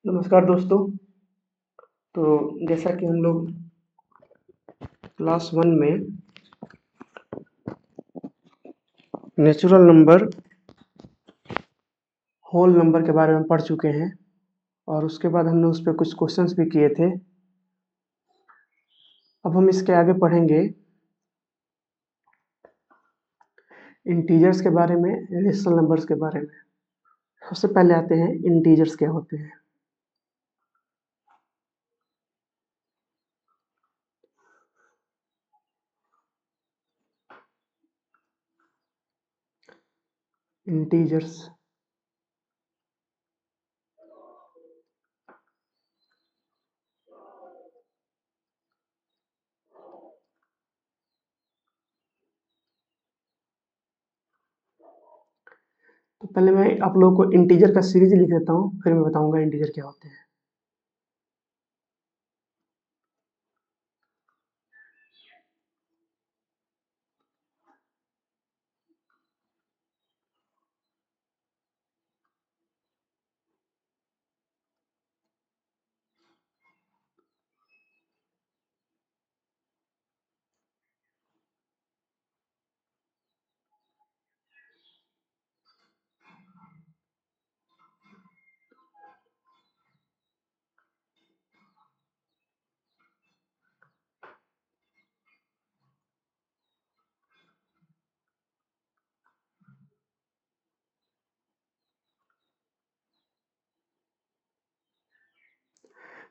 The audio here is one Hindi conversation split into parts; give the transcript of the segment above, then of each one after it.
नमस्कार दोस्तों। तो जैसा कि हम लोग क्लास वन में नेचुरल नंबर होल नंबर के बारे में पढ़ चुके हैं और उसके बाद हमने उस पर कुछ क्वेश्चंस भी किए थे। अब हम इसके आगे पढ़ेंगे इंटीजर्स के बारे में, रेशनल नंबर्स के बारे में। सबसे पहले आते हैं इंटीजर्स क्या होते हैं। इंटीजर्स तो पहले मैं आप लोगों को इंटीजर का सीरीज लिख देता हूँ, फिर मैं बताऊंगा इंटीजर क्या होते हैं।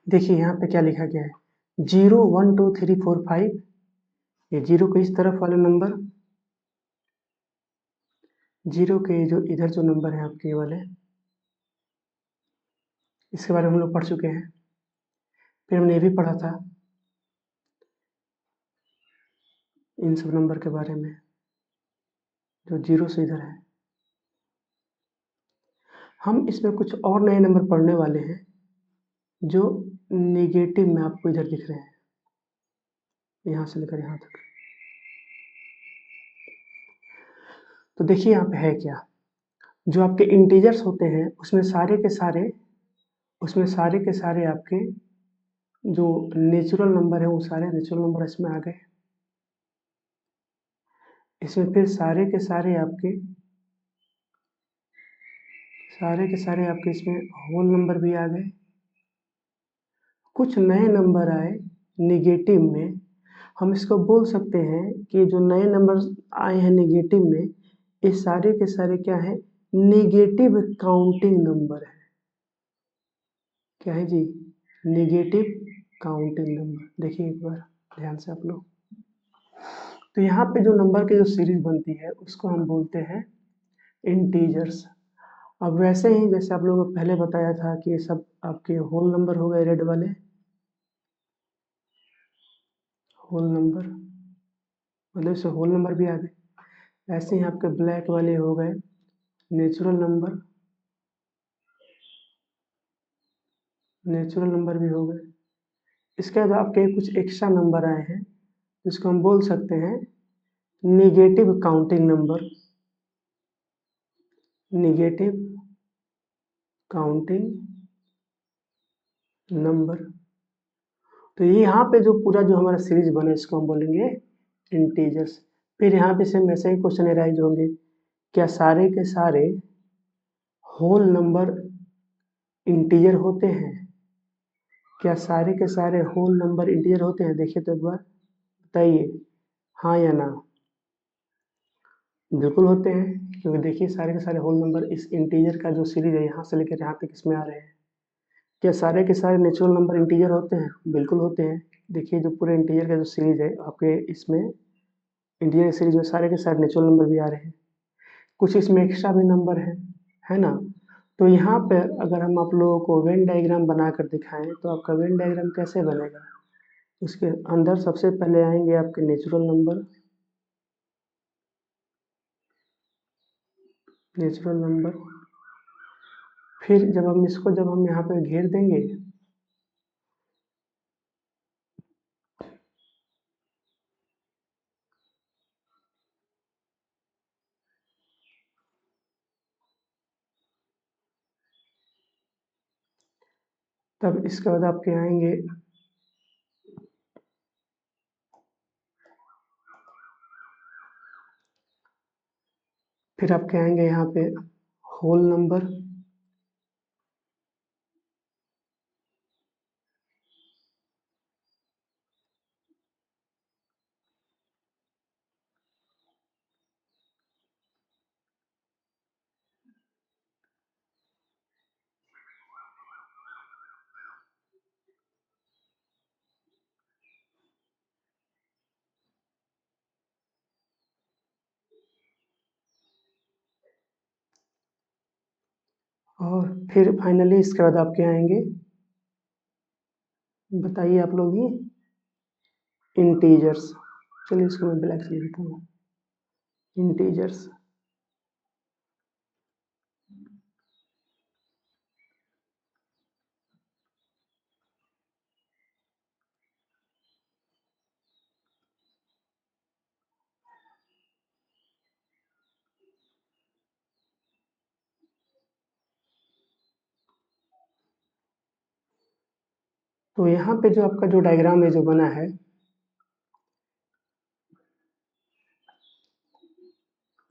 देखिए यहाँ पे क्या लिखा गया है, 0 1 2 3 4 5। ये जीरो के इस तरफ वाले नंबर, जीरो के जो इधर जो नंबर है आपके ये वाले, इसके बारे में हम लोग पढ़ चुके हैं। फिर हमने ये भी पढ़ा था इन सब नंबर के बारे में जो जीरो से इधर है। हम इसमें कुछ और नए नंबर पढ़ने वाले हैं जो नेगेटिव में आपको इधर दिख रहे हैं, यहाँ से लेकर यहाँ तक। तो देखिए यहाँ पे है क्या, जो आपके इंटीजर्स होते हैं उसमें सारे के सारे आपके जो नेचुरल नंबर है वो सारे नेचुरल नंबर इसमें आ गए। इसमें फिर सारे के सारे आपके इसमें होल नंबर भी आ गए। कुछ नए नंबर आए निगेटिव में। हम इसको बोल सकते हैं कि जो नए नंबर आए हैं निगेटिव में, ये सारे के सारे क्या है, निगेटिव काउंटिंग नंबर है। क्या है जी, निगेटिव काउंटिंग नंबर। देखिए एक बार ध्यान से आप लोग, तो यहाँ पे जो नंबर की जो सीरीज बनती है उसको हम बोलते हैं इंटीजर्स। अब वैसे ही जैसे आप लोगों को पहले बताया था कि ये सब आपके होल नंबर हो गए, रेड वाले होल नंबर, मतलब इससे होल नंबर भी आ गए। ऐसे ही आपके ब्लैक वाले हो गए नेचुरल नंबर, नेचुरल नंबर भी हो गए। इसके बाद आपके कुछ एक्स्ट्रा नंबर आए हैं जिसको हम बोल सकते हैं negative counting number, negative counting number. तो ये यहाँ पे जो पूरा जो हमारा सीरीज बना है इसको हम बोलेंगे इंटीजर्स। फिर यहाँ पे सेम वैसे ही क्वेश्चन एराइज होंगे, क्या सारे के सारे होल नंबर इंटीजर होते हैं? क्या सारे के सारे होल नंबर इंटीजर होते हैं? देखिए तो एक बार बताइए, हाँ या ना। बिल्कुल होते हैं, क्योंकि देखिए सारे के सारे होल नंबर इस इंटीजर का जो सीरीज है यहाँ से लेकर यहाँ तक इसमें आ रहे हैं। क्या सारे के सारे नेचुरल नंबर इंटीजर होते हैं? बिल्कुल होते हैं। देखिए जो पूरे इंटीजर का जो सीरीज है आपके इसमें, इंटीजर सीरीज में सारे के सारे नेचुरल नंबर भी आ रहे हैं। कुछ इसमें एक्स्ट्रा भी नंबर है ना। तो यहाँ पर अगर हम आप लोगों को वेन डायग्राम बनाकर दिखाएं तो आपका वेन डायग्राम कैसे बनेगा, उसके अंदर सबसे पहले आएंगे आपके नेचुरल नंबर, नेचुरल नंबर। फिर जब हम यहाँ पे घेर देंगे, तब इसके बाद आपके आएंगे फिर आपके आएंगे यहाँ पे होल नंबर, और फिर फाइनली इसके बाद आपके आएंगे, बताइए आप लोग ही, इंटीजर्स। चलिए इसको मैं ब्लैक से लिख देता हूँ, इंटीजर्स। तो यहाँ पे जो आपका जो डायग्राम है जो बना है,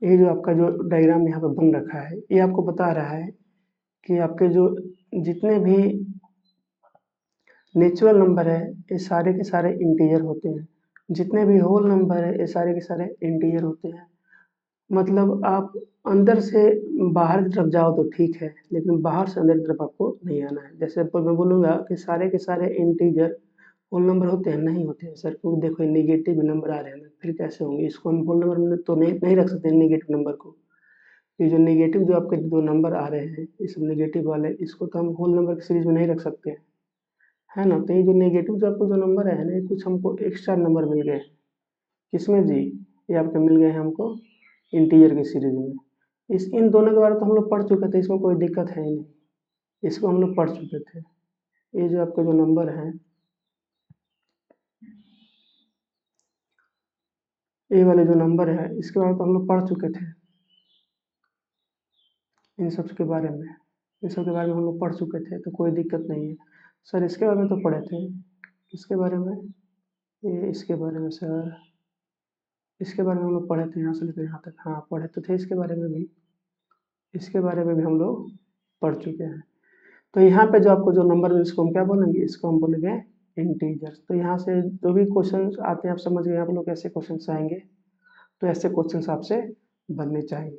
ये जो आपका जो डायग्राम यहाँ पे बन रखा है, ये आपको बता रहा है कि आपके जो जितने भी नेचुरल नंबर है ये सारे के सारे इंटीजर होते हैं, जितने भी होल नंबर है ये सारे के सारे इंटीजर होते हैं। मतलब आप अंदर से बाहर की तरफ जाओ तो ठीक है, लेकिन बाहर से अंदर की तरफ आपको नहीं आना है। जैसे मैं बोलूँगा कि सारे के सारे इंटीजर होल नंबर होते हैं, नहीं होते हैं सर, क्योंकि देखो नेगेटिव नंबर आ रहे हैं ना, फिर कैसे होंगे? इसको हम होल नंबर में तो नहीं रख सकते नेगेटिव नंबर को। ये जो नेगेटिव जो आपके दो नंबर आ रहे हैं, इस नेगेटिव वाले, इसको तो हम होल नंबर की सीरीज में नहीं रख सकते हैं, है ना? तो ये जो नेगेटिव जो आपको जो नंबर है ना, ये कुछ हमको एक्स्ट्रा नंबर मिल गए हैं। किसमें जी? ये आपके मिल गए हैं हमको इंटीजर की सीरीज में। इस इन दोनों के बारे में तो हम लोग पढ़ चुके थे, इसमें कोई दिक्कत है ही नहीं, इसको हम लोग पढ़ चुके थे। ये जो आपके जो नंबर हैं, ये वाले जो नंबर है इसके बारे में तो हम लोग पढ़ चुके थे, इन सब के बारे में, इन सब के बारे में हम लोग पढ़ चुके थे, तो कोई दिक्कत नहीं है। सर इसके बारे में तो पढ़े थे, इसके बारे में, ये इसके बारे में सर, इसके बारे में हम लोग पढ़े थे यहाँ से लेकर यहाँ तक, हाँ पढ़े तो थे इसके बारे में भी, इसके बारे में भी हम लोग पढ़ चुके हैं। तो यहाँ पे जो आपको जो नंबर, इसको हम क्या बोलेंगे? इसको हम बोलेंगे इंटीजर्स। तो यहाँ से जो भी क्वेश्चन आते हैं आप समझ गए, आप लोग ऐसे क्वेश्चन आएंगे, तो ऐसे क्वेश्चन आपसे बनने चाहिए,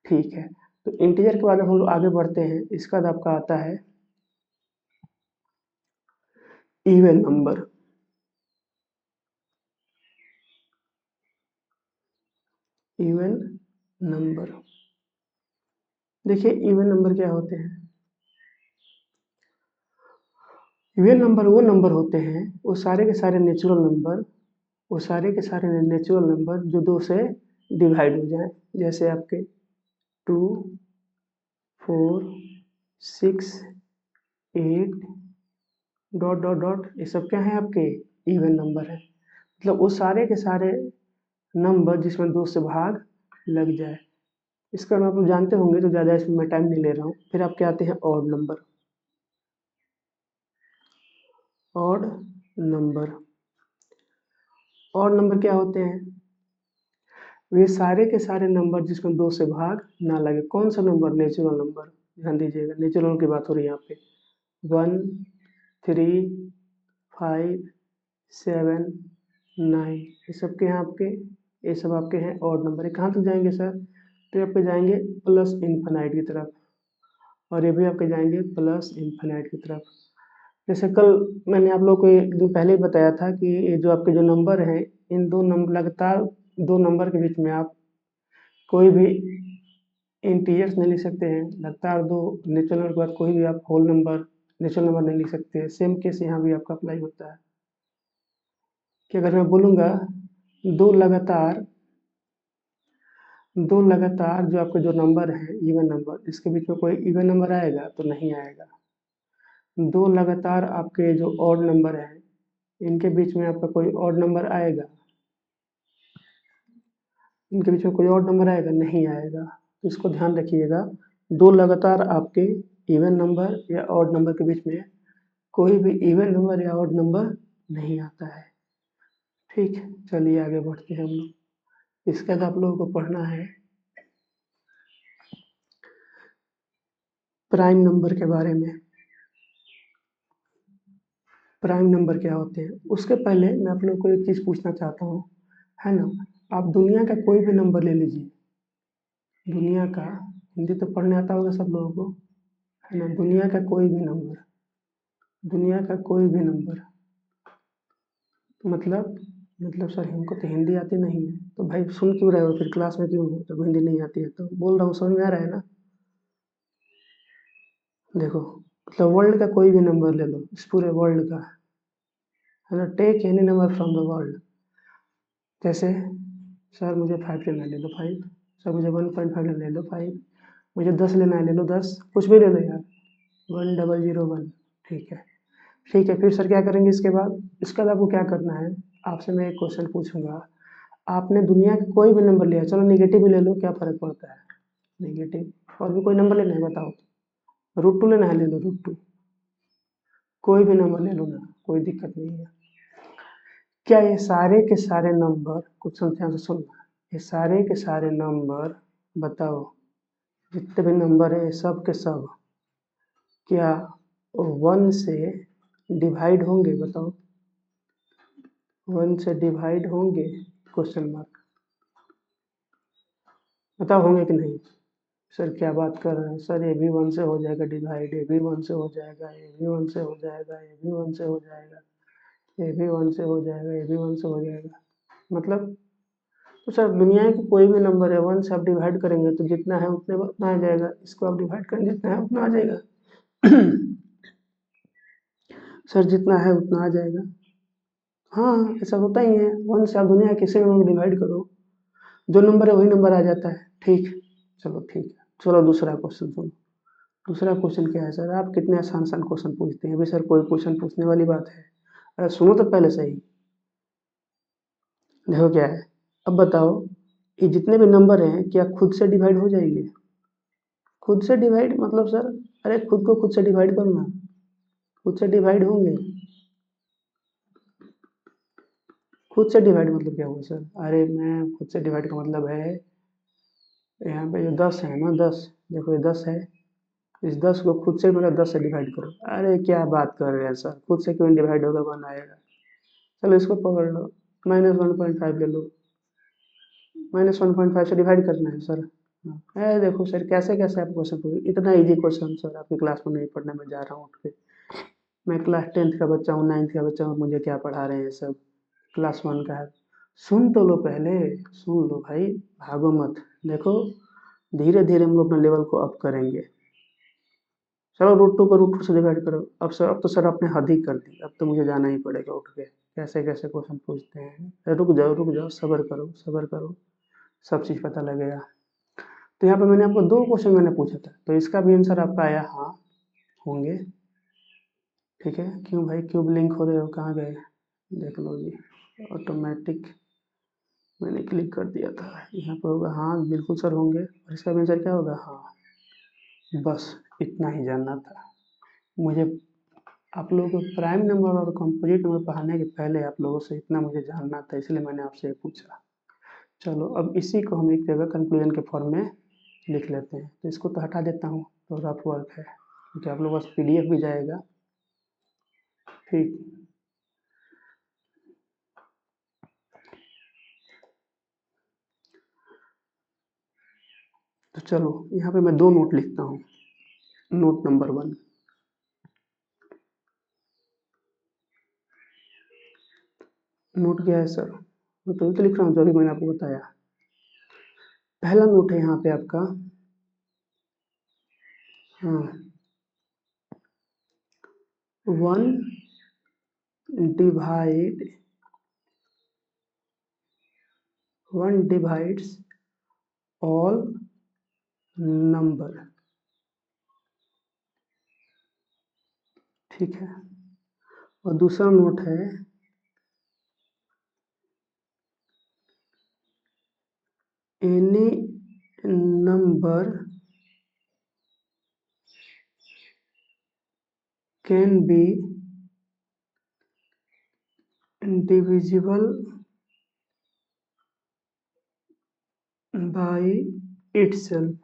ठीक है। तो इंटीजर के बाद हम लोग आगे बढ़ते हैं, इसका बाद आपका आता है इवन नंबर। इवन नंबर, देखिए इवन नंबर क्या होते हैं? इवन नंबर वो नंबर होते हैं, वो सारे के सारे नेचुरल नंबर, वो सारे के सारे नेचुरल नंबर जो दो से डिवाइड हो जाए। जैसे आपके 2, 4, 6, 8 डॉट डॉट डॉट, ये सब क्या है? आपके इवन नंबर है। मतलब वो सारे के सारे नंबर जिसमें दो से भाग लग जाए। इसका आप लोग जानते होंगे, तो ज़्यादा इसमें मैं टाइम नहीं ले रहा हूँ। फिर आपके आते हैं odd number. Odd number, odd number क्या होते हैं? वे सारे के सारे नंबर जिसमें दो से भाग ना लगे। कौन सा नंबर? Natural number. ध्यान दीजिएगा, नेचुरल की बात हो रही है यहाँ पे। 1, 3, 5, 7, 9, ये सब के हैं आपके, ये सब आपके हैं ऑड नंबर। ये कहाँ तक जाएंगे सर? तो ये आपके जाएंगे प्लस इन्फिनाइट की तरफ, और ये भी आपके जाएंगे प्लस इन्फिनाइट की तरफ। जैसे कल मैंने आप लोग को एक दिन पहले ही बताया था कि ये जो आपके जो नंबर हैं, इन दो नंबर, लगातार दो नंबर के बीच में आप कोई भी इंटीजर्स नहीं लिख सकते हैं। लगातार दो नेचुरल नंबर के बाद कोई भी आप होल नंबर, नेचुरल नंबर नहीं लिख सकते। सेम केस यहाँ भी आपका अप्लाई होता है कि अगर मैं बोलूँगा दो लगातार जो आपके जो नंबर हैं इवन नंबर, इसके बीच में कोई इवन नंबर आएगा? तो नहीं आएगा। दो लगातार आपके जो ऑड नंबर हैं, इनके बीच में आपका कोई ऑड नंबर आएगा? इनके बीच में कोई ऑड नंबर आएगा? नहीं आएगा। तो इसको ध्यान रखिएगा, दो लगातार आपके इवन नंबर या ऑड नंबर के बीच में कोई भी इवन नंबर या ऑड नंबर नहीं आता है। ठीक, चलिए आगे बढ़ते हैं हम लोग। इसके बाद आप लोगों को पढ़ना है प्राइम नंबर के बारे में। प्राइम नंबर क्या होते हैं, उसके पहले मैं आप लोगों को एक चीज़ पूछना चाहता हूँ, है ना। आप दुनिया का कोई भी नंबर ले लीजिए, दुनिया का, हिंदी तो पढ़ने आता होगा सब लोगों को, है ना। दुनिया का कोई भी नंबर, दुनिया का कोई भी नंबर, मतलब सर हमको तो हिंदी आती नहीं है। तो भाई सुन क्यों रहे हो फिर क्लास में क्यों हो जब हिंदी नहीं आती है? तो बोल रहा हूँ, समझ में आ रहा है ना। देखो, मतलब वर्ल्ड का कोई भी नंबर ले लो, इस पूरे वर्ल्ड का, है ना। Take any number from the world. जैसे सर मुझे 5 लेना है, ले लो 5। सर मुझे 1.5 लेना है, ले लो 5। मुझे 10 लेना है, ले लो 10। कुछ भी ले लो यार, 1001। ठीक है, ठीक है। फिर सर क्या करेंगे इसके बाद? इसके बाद आपको क्या करना है, आपसे मैं एक क्वेश्चन पूछूंगा। आपने दुनिया का कोई भी नंबर लिया, चलो निगेटिव भी ले लो, क्या फ़र्क पड़ता है, नेगेटिव। और भी कोई नंबर लेना है बताओ। √2 लेना है, ले लो √2। कोई भी नंबर ले लो ना, कोई दिक्कत नहीं है। क्या ये सारे के सारे नंबर, कुछ ध्यान से सुनना, ये सारे के सारे नंबर, बताओ जितने भी नंबर है सब के सब, क्या 1 से डिवाइड होंगे? बताओ, 1 से डिवाइड होंगे? Question mark. बताओ होंगे कि नहीं? सर क्या बात कर रहे हैं सर, ये भी 1 से हो जाएगा डिवाइड, ये भी 1 से हो जाएगा, ये भी 1 से हो जाएगा, ये भी 1 से हो जाएगा, ये भी 1 से हो जाएगा, ये भी 1 से हो जाएगा। मतलब तो सर दुनिया के कोई भी नंबर है, 1 से आप डिवाइड करेंगे तो जितना है उतने उतना आ जाएगा, इसको आप डिवाइड करेंगे जितना है उतना आ जाएगा। सर जितना है उतना आ जाएगा। हाँ ऐसा होता ही है, 1 से आप दुनिया के किसी नंबर को डिवाइड करो, जो नंबर है वही नंबर आ जाता है। ठीक, चलो ठीक है। चलो दूसरा क्वेश्चन सुनो। दूसरा क्वेश्चन क्या है सर, आप कितने आसान आसान क्वेश्चन पूछते हैं। अभी सर कोई क्वेश्चन पूछने वाली बात है? अरे सुनो तो पहले सही। देखो क्या है, अब बताओ, ये जितने भी नंबर हैं क्या खुद से डिवाइड हो जाएंगे? खुद से डिवाइड मतलब सर, अरे खुद को खुद से डिवाइड करो ना, खुद से डिवाइड होंगे। खुद से डिवाइड मतलब क्या हुआ सर? अरे मैं खुद से डिवाइड का मतलब है, यहाँ पे जो 10 है ना, 10, देखो ये 10 है, इस 10 को खुद से मतलब 10 से डिवाइड करो। अरे क्या बात कर रहे हैं सर, खुद से क्यों डिवाइड होगा, 1 आएगा। चलो इसको पकड़ लो, -1.5 ले लो, -1.5 से डिवाइड करना है सर। हाँ, देखो सर कैसे कैसे आप क्वेश्चन पूछ, इतना इजी क्वेश्चन सर आपकी क्लास में नहीं पढ़ने में जा रहा हूँ उठ के। मैं क्लास 10th का बच्चा हूँ, 9th का बच्चा हूँ, मुझे क्या पढ़ा रहे हैं सब, क्लास 1 का है। सुन तो लो पहले, सुन लो भाई, भागो मत। देखो धीरे धीरे हम लोग अपने लेवल को अप करेंगे। चलो √2 को √2 से डिवाइड करो। अब तो सर आपने हद ही कर दी, अब तो मुझे जाना ही पड़ेगा उठ के। कैसे कैसे क्वेश्चन पूछते हैं, अरे रुक जाओ, सब्र करो, सब्र करो, सब चीज़ पता लगेगा। तो यहाँ पे मैंने आपको 2 क्वेश्चन मैंने पूछा था, तो इसका भी आंसर आपका आया हाँ, होंगे। ठीक है, क्यों भाई क्यों ब्लिंक हो रहे हो, कहाँ गए? देख लो जी, ऑटोमेटिक मैंने क्लिक कर दिया था। यहाँ पर होगा हाँ, बिल्कुल सर होंगे। और इसका भी आंसर क्या होगा? हाँ। बस इतना ही जानना था मुझे। आप लोगों को प्राइम नंबर और कंपोजिट नंबर पढ़ाने के पहले आप लोगों से इतना मुझे जानना था, इसलिए मैंने आपसे ये पूछा। चलो अब इसी को हम एक जगह कंक्लूजन के फॉर्म में लिख लेते हैं। तो इसको तो हटा देता हूँ, तो रफ वर्क है क्योंकि आप लोगों के पास PDF भी जाएगा। ठीक, तो चलो यहाँ पे मैं 2 नोट लिखता हूँ। नोट नंबर 1, नोट क्या है सर? मैं तो लिख रहा हूँ जो अभी मैंने आपको बताया। पहला नोट है यहाँ पे आपका, हाँ, 1 डिवाइड 1 डिवाइड्स ऑल नंबर। ठीक है, और दूसरा नोट है any number can be divisible by itself.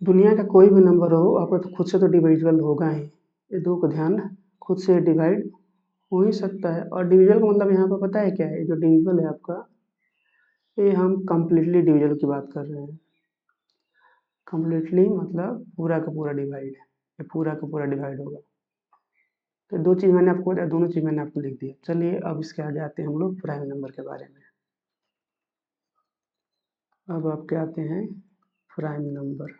दुनिया का कोई भी नंबर हो आपका तो खुद से तो डिविजिबल होगा ही। ये दो को ध्यान, खुद से डिवाइड हो ही सकता है। और डिविजिबल का मतलब यहाँ पर पता है क्या है? जो डिविजिबल है आपका, ये हम कम्प्लीटली डिविजिबल की बात कर रहे हैं। कम्प्लीटली मतलब पूरा का पूरा डिवाइड, ये पूरा का पूरा डिवाइड होगा। तो दो चीज़ मैंने आपको बताया, दोनों चीज़ मैंने आपको लिख दिया। चलिए अब इसके आगे आते हैं हम लोग प्राइम नंबर के बारे में। अब आपके आते हैं प्राइम नंबर।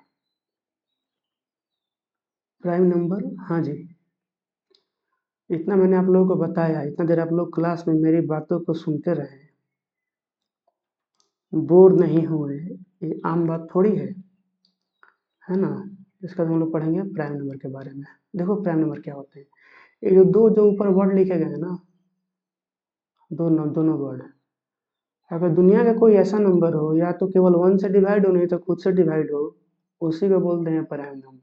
प्राइम नंबर, हाँ जी, इतना मैंने आप लोगों को बताया, इतना देर आप लोग क्लास में मेरी बातों को सुनते रहे, बोर नहीं हुए, ये आम बात थोड़ी है ना। इसका हम लोग पढ़ेंगे प्राइम नंबर के बारे में। देखो प्राइम नंबर क्या होते हैं। ये जो दो जो ऊपर वर्ड लिखे गए हैं ना, दोनों वर्ड, अगर दुनिया का कोई ऐसा नंबर हो या तो केवल 1 से डिवाइड हो, नहीं तो खुद से डिवाइड हो, उसी को बोलते हैं प्राइम नंबर।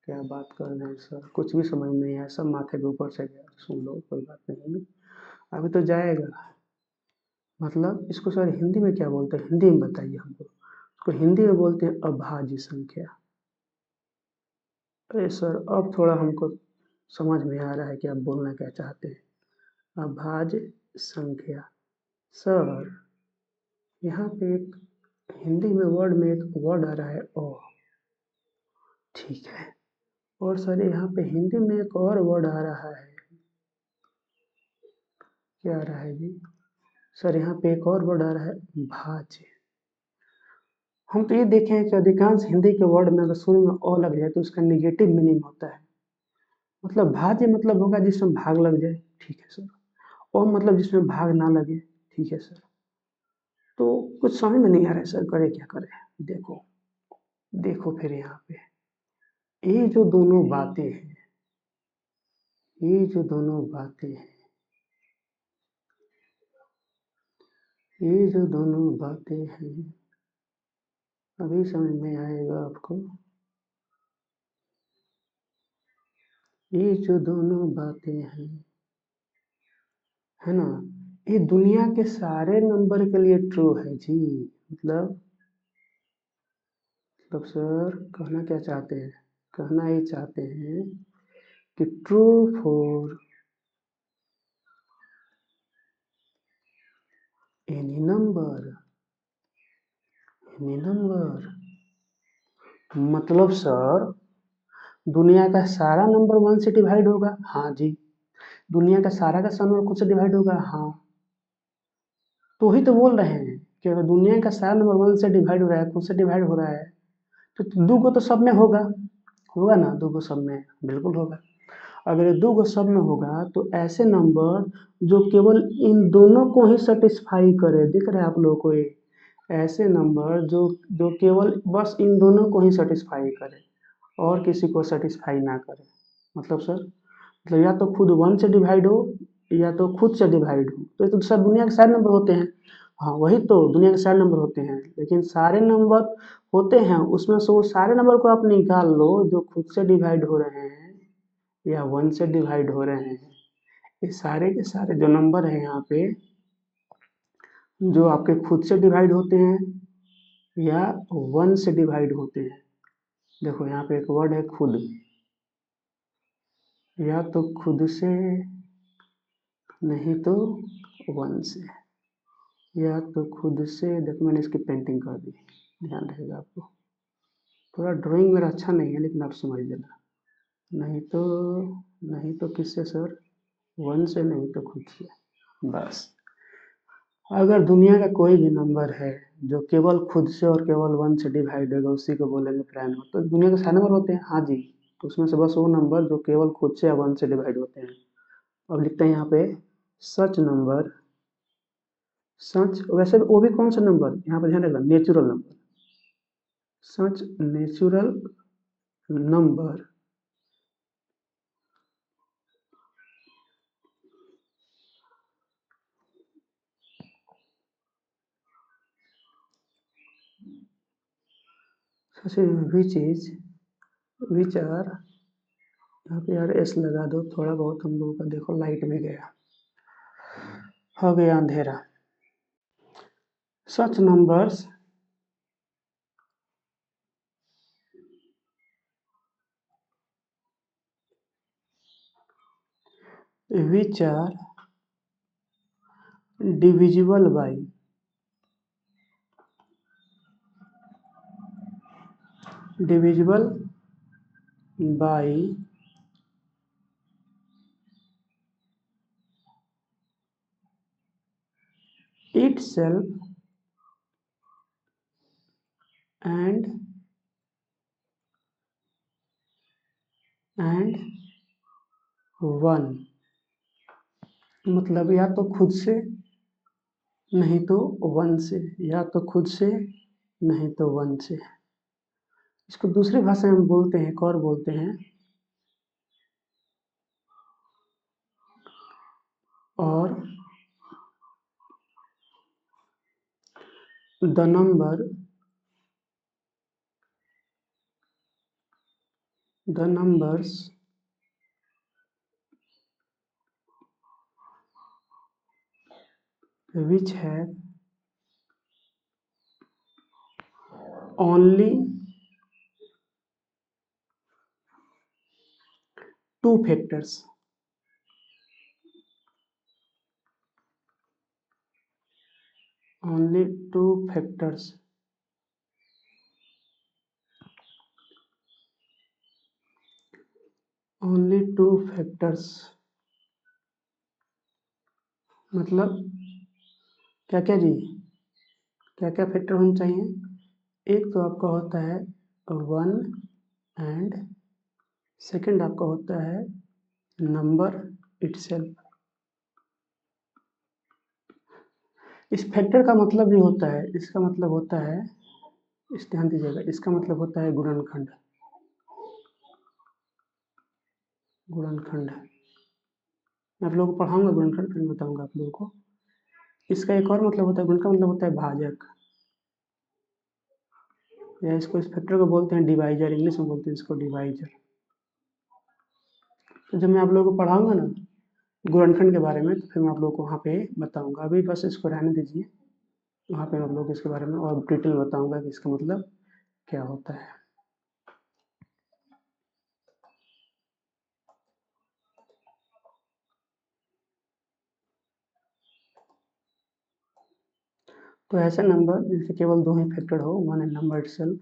क्या बात कर रहे हैं सर, कुछ भी समझ नहीं आया, सब माथे के ऊपर से गया। सुन लो, कोई बात नहीं, अभी तो जाएगा। मतलब इसको सर हिंदी में क्या बोलते हैं? हिंदी में बताइए हमको। इसको हिंदी में बोलते हैं अभाज्य संख्या। अरे सर अब थोड़ा हमको समझ में आ रहा है कि आप बोलना क्या चाहते हैं। अभाज्य संख्या। सर यहाँ पे एक हिंदी में वर्ड में एक वर्ड आ रहा है ओ, ठीक है। और सर यहाँ पे हिंदी में एक और वर्ड आ रहा है, क्या आ रहा है जी? सर यहाँ पे एक और वर्ड आ रहा है भाज्य। हम तो ये देखे हैं कि अधिकांश हिंदी के वर्ड में अगर शुरू में ओ लग जाए तो उसका निगेटिव मीनिंग होता है। मतलब भाज्य मतलब होगा जिसमें भाग लग जाए, ठीक है सर। ओ मतलब जिसमें भाग ना लगे, ठीक है सर। तो कुछ समझ में नहीं आ रहा है सर, करे क्या करे। देखो देखो फिर यहाँ पे ये जो दोनों बातें हैं, ये जो दोनों बातें हैं, ये जो दोनों बातें हैं, अभी समझ में आएगा आपको। ये जो दोनों बातें हैं, है ना, ये दुनिया के सारे नंबर के लिए ट्रू है जी। मतलब सर कहना क्या चाहते हैं? कहना ये चाहते हैं कि true for any number, any number. मतलब सर दुनिया का सारा नंबर 1 से डिवाइड होगा, हाँ जी। दुनिया का सारा नंबर खुद से डिवाइड होगा, हाँ। तो ही तो बोल रहे हैं कि अगर दुनिया का सारा नंबर 1 से डिवाइड हो रहा है, खुद से डिवाइड हो रहा है, तो दो को तो सब में होगा, होगा ना, दो को सब में बिल्कुल होगा। अगर ये दो को सब में होगा तो ऐसे नंबर जो केवल इन दोनों को ही सेटिस्फाई करे, दिख रहा है आप लोगों को ये? ऐसे नंबर जो जो केवल बस इन दोनों को ही सेटिस्फाई करे और किसी को सेटिस्फाई ना करे। मतलब सर, मतलब या तो खुद 1 से डिवाइड हो या तो खुद से डिवाइड हो, तो ये तो सर दुनिया के सारे नंबर होते हैं। हाँ वही तो, दुनिया के सारे नंबर होते हैं, लेकिन सारे नंबर होते हैं उसमें से वो सारे नंबर को आप निकाल लो जो खुद से डिवाइड हो रहे हैं या 1 से डिवाइड हो रहे हैं। ये सारे के सारे जो नंबर हैं यहाँ पे, जो आपके खुद से डिवाइड होते हैं या 1 से डिवाइड होते हैं। देखो यहाँ पे एक वर्ड है खुद, या तो खुद से नहीं तो 1 से, या तो खुद से। देखो मैंने इसकी पेंटिंग कर दी, ध्यान रहेगा आपको। थोड़ा ड्राइंग मेरा अच्छा नहीं है लेकिन आप समझ लेना। नहीं तो किससे सर? 1 से, नहीं तो खुद से, बस। अगर दुनिया का कोई भी नंबर है जो केवल खुद से और केवल 1 से डिवाइड होगा, उसी को बोलेंगे प्राइम नंबर। तो दुनिया के सारे नंबर होते हैं, हाँ जी। तो उसमें से बस वो नंबर जो केवल खुद से या 1 से डिवाइड होते हैं। अब लिखते हैं यहाँ पे सच नंबर, सच वैसे वो भी कौन सा नंबर, यहाँ पे ध्यान रखना, natural number. Such natural number which are यहाँ पे यार एस लगा दो, थोड़ा बहुत हम लोगों का देखो लाइट भी गया, हो गया अंधेरा। सच numbers which are divisible by itself and 1, मतलब या तो खुद से नहीं तो 1 से, या तो खुद से नहीं तो 1 से। इसको दूसरी भाषा में बोलते हैं, एक और बोलते हैं, और the numbers which have only 2 factors, only 2 factors, only 2 factors, मतलब क्या क्या जी, क्या क्या फैक्टर होने चाहिए? एक तो आपका होता है 1 एंड सेकंड आपका होता है नंबर इटसेल्फ। इस फैक्टर का मतलब भी होता है, इसका मतलब होता है, इस ध्यान दीजिएगा, इसका मतलब होता है गुणनखंड। गुणनखंड मैं आप लोगों को पढ़ाऊंगा गुणनखंड, फिर बताऊंगा आप लोगों को। इसका एक और मतलब होता है, गुण का मतलब होता है भाजक, या इसको, इस फैक्टर को बोलते हैं डिवाइजर, इंग्लिश में बोलते हैं इसको डिवाइजर। तो जब मैं आप लोगों को पढ़ाऊंगा ना गुणनखंड के बारे में, तो फिर मैं आप लोगों को वहाँ पे बताऊंगा। अभी बस इसको रहने दीजिए, वहाँ पे मैं आप लोगों को इसके बारे में और डिटेल बताऊंगा कि इसका मतलब क्या होता है। तो ऐसे नंबर जिनसे केवल 2 ही फैक्टर हो, 1 एंड नंबर इटसेल्फ,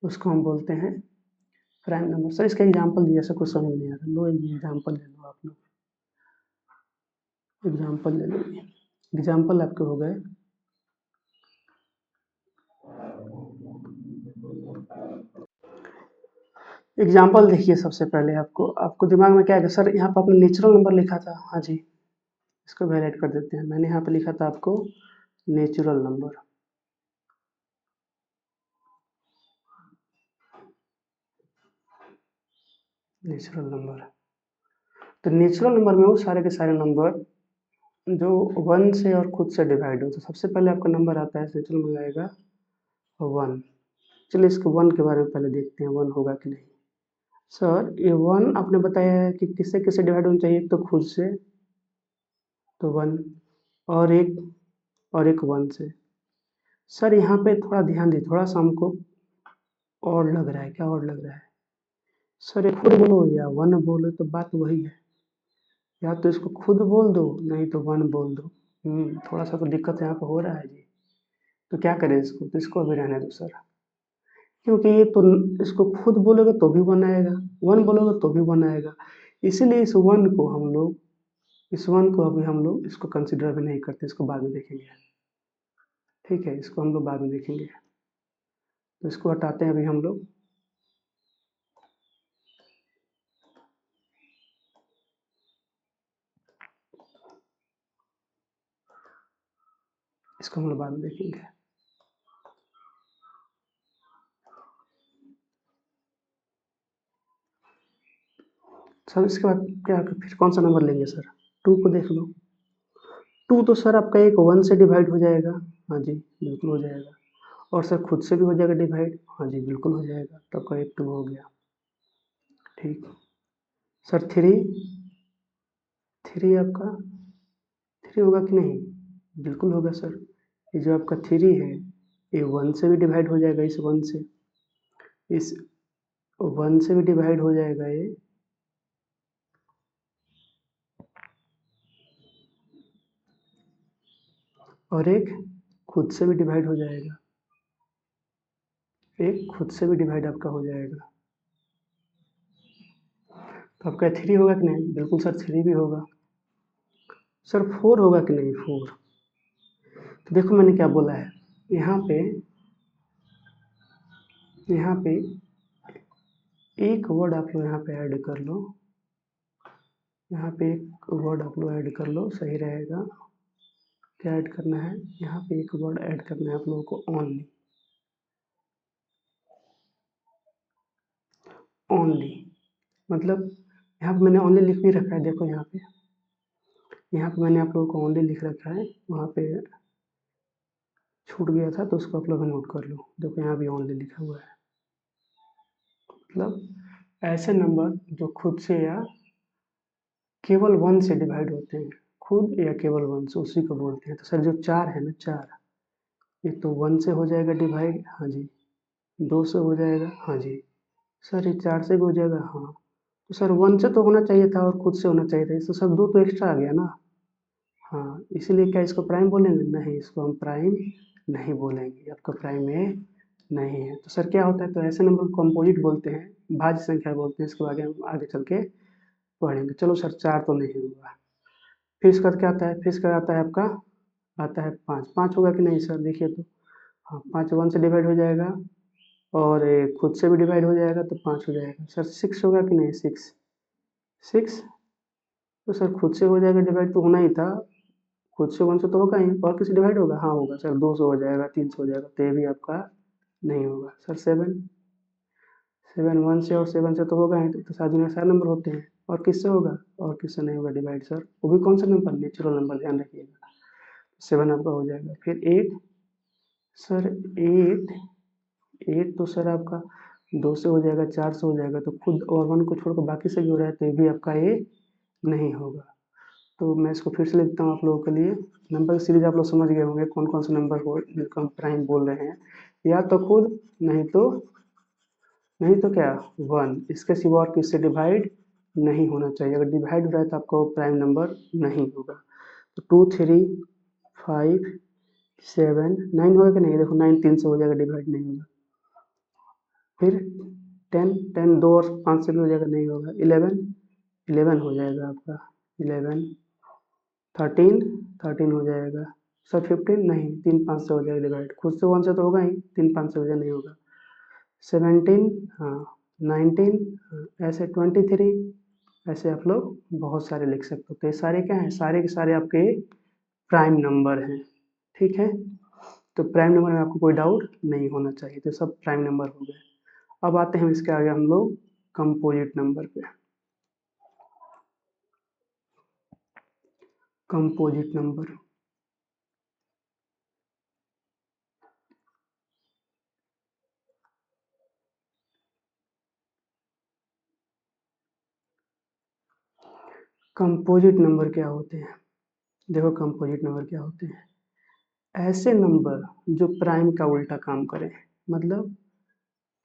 उसको हम बोलते हैं प्राइम नंबर। सर इसका एग्जाम्पल दिया, ऐसा कुछ समझ नहीं आ रहा, लो एग्जाम्पल ले लो, आप लोग एग्जाम्पल ले लो। एग्जाम्पल आपके हो गए, एग्जाम्पल देखिए। सबसे पहले आपको दिमाग में क्या है, सर यहाँ पर आपने नेचुरल नंबर लिखा था, हाँ जी, इसको भी हाईलाइट कर देते हैं। मैंने यहाँ पे लिखा था आपको नेचुरल नंबर, नेचुरल नंबर। तो नेचुरल नंबर में वो सारे के सारे नंबर जो 1 से और खुद से डिवाइड हो। तो सबसे पहले आपका नंबर आता है नेचुरल में आएगा 1। चलिए इसको 1 के बारे में पहले देखते हैं, 1 होगा कि नहीं। सर ये 1 आपने बताया है कि किससे किससे डिवाइड होना चाहिए, तो खुद से तो 1, और एक 1 से। सर यहाँ पे थोड़ा ध्यान दीजिए, थोड़ा सा हमको और लग रहा है, क्या और लग रहा है? सर ये खुद बोलो या 1 बोलो तो बात वही है, या तो इसको खुद बोल दो नहीं तो 1 बोल दो। थोड़ा सा तो दिक्कत यहाँ पे हो रहा है जी। तो क्या करें इसको, तो इसको अभी रहने दो सर, क्योंकि ये तो इसको खुद बोलोगे तो भी 1 आएगा, 1 बोलोगे तो भी 1 आएगा। इसीलिए इस 1 को अभी हम लोग इसको कंसिडर भी नहीं करते, इसको बाद में देखेंगे। ठीक है, इसको हम लोग बाद में देखेंगे, तो इसको हटाते हैं अभी हम लोग। इसको हम लोग बाद में देखेंगे। सर इसके बाद क्या, फिर कौन सा नंबर लेंगे सर? 2 को देख लो। 2 तो सर आपका एक 1 से डिवाइड हो जाएगा, हाँ जी बिल्कुल हो जाएगा। और सर खुद से भी हो जाएगा डिवाइड, हाँ जी बिल्कुल हो जाएगा। तो आपका एक 2 हो गया, ठीक। सर थ्री आपका थ्री होगा कि नहीं? बिल्कुल होगा सर। ये जो आपका थ्री है ये वन से भी डिवाइड हो जाएगा, इस वन से भी डिवाइड हो जाएगा ये, और एक खुद से भी डिवाइड हो जाएगा, एक खुद से भी डिवाइड आपका हो जाएगा। तो आपका थ्री होगा कि नहीं? बिल्कुल सर थ्री भी होगा। सर फोर होगा कि नहीं? फोर। तो देखो मैंने क्या बोला है, यहाँ पे एक वर्ड आप लोग यहाँ पे ऐड कर लो, यहाँ पे एक वर्ड आप लोग ऐड कर लो, सही रहेगा। क्या ऐड करना है? यहाँ पे एक वर्ड ऐड करना है आप लोगों को, ओनली। ओनली मतलब यहाँ पे मैंने ओनली लिख भी रखा है, देखो यहाँ पे मैंने आप लोगों को ओनली लिख रखा है, वहाँ पे छूट गया था तो उसको आप लोग नोट कर लो। देखो यहाँ भी ओनली लिखा हुआ है, मतलब ऐसे नंबर जो खुद से या केवल वन से डिवाइड होते हैं, खुद या केवल वन से, उसी को बोलते हैं। तो सर जो चार है ना, चार, ये तो वन से हो जाएगा डिवाइड, हाँ जी। दो से हो जाएगा, हाँ जी। सर ये चार से भी हो जाएगा, हाँ। तो सर वन से तो होना चाहिए था और खुद से होना चाहिए था, इससे सर दो तो एक्स्ट्रा आ गया ना। हाँ, इसीलिए क्या इसको प्राइम बोलेंगे? नहीं, इसको हम प्राइम नहीं बोलेंगे, आपका प्राइम में नहीं है। तो सर क्या होता है, तो ऐसे नंबर को कंपोजिट बोलते हैं, भाज्य संख्या बोलते हैं। इसके आगे हम आगे चल के पढ़ेंगे। चलो सर चार तो नहीं हुआ, फिर इसका क्या आता है? फिर इसका आता है आपका, आता है पाँच। पाँच होगा कि नहीं सर? देखिए तो, हाँ, पाँच वन से डिवाइड हो जाएगा और खुद से भी डिवाइड हो जाएगा, तो पाँच हो जाएगा। सर सिक्स होगा कि नहीं? सिक्स, सिक्स तो सर खुद से हो जाएगा डिवाइड, तो होना ही था। खुद से वन से तो होगा ही, और किसी डिवाइड होगा? हाँ होगा सर, दो से हो जाएगा, तीन से हो जाएगा, तो ये भी आपका नहीं होगा। सर सेवन, सेवन वन से और सेवन से तो होगा ही, तो सात दुनिया सारे नंबर होते हैं, और किससे होगा? और किससे नहीं होगा डिवाइड सर? वो भी कौन सा नंबर? नेचुरल नंबर, ध्यान रखिएगा। सेवन आपका हो जाएगा। फिर एट, सर एट, एट तो सर आपका दो से हो जाएगा, चार से हो जाएगा, तो खुद और वन को छोड़कर बाकी से भी हो रहा है, तो ये भी आपका ये नहीं होगा। तो मैं इसको फिर से लिखता हूँ आप लोगों के लिए। नंबर की सीरीज आप लोग समझ गए होंगे कौन कौन से नंबर हो जिनको हम प्राइम बोल रहे हैं। या तो खुद, नहीं तो क्या, वन, इसके सिवा और किससे डिवाइड नहीं होना चाहिए। अगर डिवाइड हो रहा है तो आपका वो प्राइम नंबर नहीं होगा। तो two, three, five, seven, nine होगा कि नहीं? देखो नाइन तीन से हो जाएगा, डिवाइड नहीं होगा। फिर टेन, टेन दो और पाँच से भी हो जाएगा, नहीं होगा। इलेवन, इलेवन हो जाएगा आपका, इलेवन। थर्टीन, थर्टीन हो जाएगा। सर फिफ्टीन नहीं, तीन पाँच से हो जाएगा डिवाइड, खुद से वन से तो होगा ही, तीन पाँच से हो जाएगा, नहीं होगा। सेवेंटीन, हाँ। नाइनटीन, हाँ। ऐसे ट्वेंटी थ्री, ऐसे आप लोग बहुत सारे लिख सकते हो। तो ये सारे क्या हैं? सारे के सारे आपके प्राइम नंबर हैं, ठीक है। तो प्राइम नंबर में आपको कोई डाउट नहीं होना चाहिए, तो सब प्राइम नंबर हो गए। अब आते हैं इसके आगे हम लोग कंपोजिट नंबर पे। कंपोजिट नंबर, कंपोजिट नंबर क्या होते हैं? देखो कंपोजिट नंबर क्या होते हैं, ऐसे नंबर जो प्राइम का उल्टा काम करें। मतलब